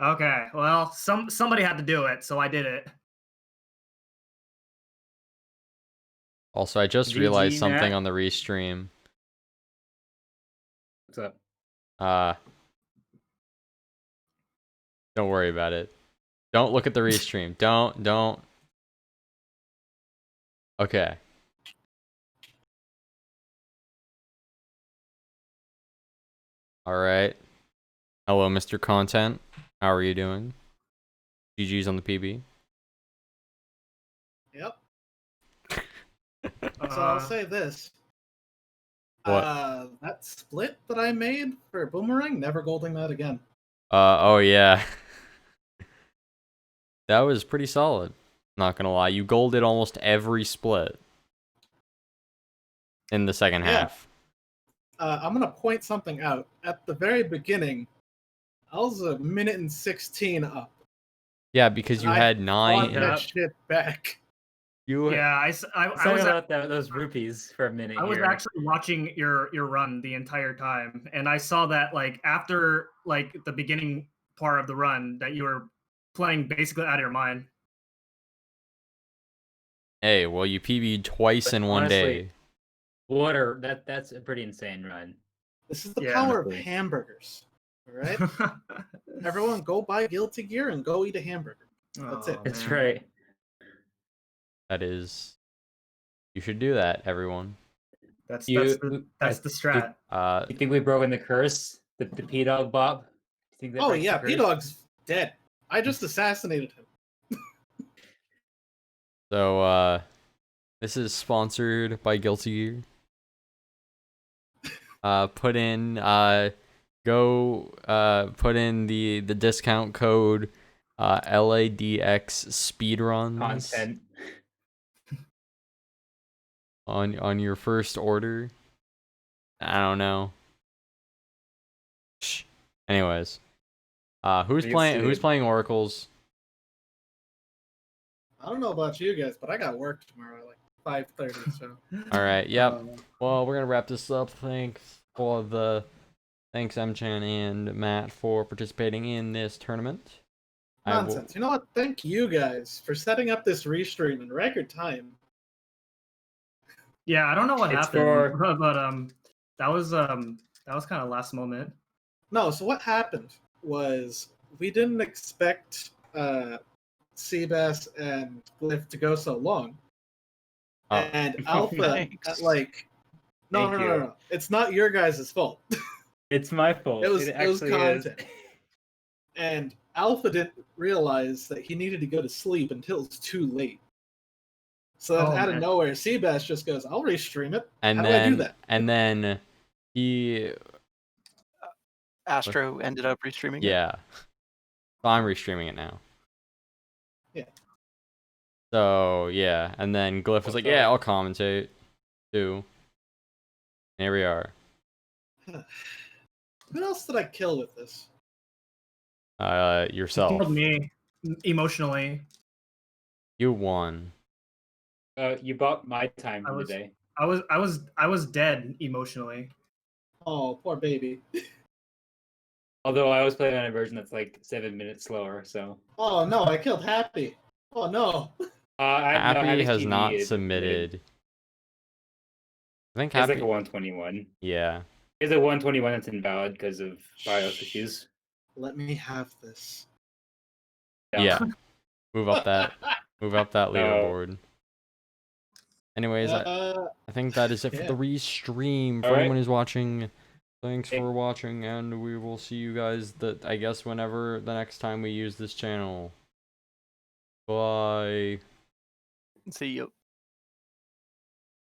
Okay, well, somebody had to do it, so I did it. Also, I just GG, realized something Matt. on the restream. What's up? Don't worry about it. Don't look at the restream. Don't. Okay. All right. Hello, Mr. Content. How are you doing? GG's on the PB. Yep. So I'll say this. What? That split that I made for Boomerang, never golding that again. Oh yeah. That was pretty solid. Not gonna lie. You golded almost every split in the second Yeah. half. I'm gonna point something out. At the very beginning, I was a minute and 16 up. Yeah, because you I had Fought 9. that shit back. You Yeah, I Let's was talk about those rupees for a minute I was here. actually watching your run the entire time, and I saw that like after like the beginning part of the run that you were playing basically out of your mind. Hey, well, you PB'd twice But in one honestly, day. That's a pretty insane run. This is the Yeah. power of Honestly. hamburgers. Alright? Everyone go buy Guilty Gear and go eat a hamburger. That's it. That's man. right. That is. You should do that, everyone. That's You- the strat. You think we've broken the curse? The P Dog Bob? You think that Oh breaks the yeah, curse? P-Dog's dead. I just assassinated him. So, this is sponsored by Guilty Gear. Put in, put in the discount code, LADX speedruns Content. on your first order. I don't know. Shh. Anyways, who's You playing? Who's sued. playing Oracles? I don't know about you guys, but I got work tomorrow at like 5:30, so All right. Yep. Well, we're gonna wrap this up. Thanks Mchan and Matt for participating in this tournament. nonsense. You know what? Thank you guys for setting up this restream in record time. Yeah, I don't know what It's happened, for- but that was kind of last moment. No, so what happened was we didn't expect Seabass and Glyph to go so long. Oh. And Alpha, Thanks. like, no, Thank no, you. no. It's not your guys' fault. It's my fault. It was actually content. is. And Alpha didn't realize that he needed to go to sleep until it's too late. So then, Oh, out of man. nowhere, Seabass just goes, "I'll restream it." And How then do I do that? and then he Astro ended up restreaming it. yeah. So I'm restreaming it now. Yeah. So yeah, and then Glyph was like, "Yeah, I'll commentate too." And here we are. Who else did I kill with this? Yourself. Killed me emotionally. You won. You bought my time I was- today. I was dead emotionally. Oh, poor baby. Although I was playing on a version that's like 7 minutes slower, so Oh no, I killed Happy. Oh no. Happy has TV not is submitted. I think It's Happy. like a 121. Yeah. It's a 121 that's invalid because of BIOS issues. Let me have this. Yeah. Move up that No. leaderboard. Anyways, I Uh, think that is it for yeah. the restream. For Alright. anyone who's watching, thanks Hey. for watching, and we will see you guys I guess whenever the next time we use this channel. Bye. See you.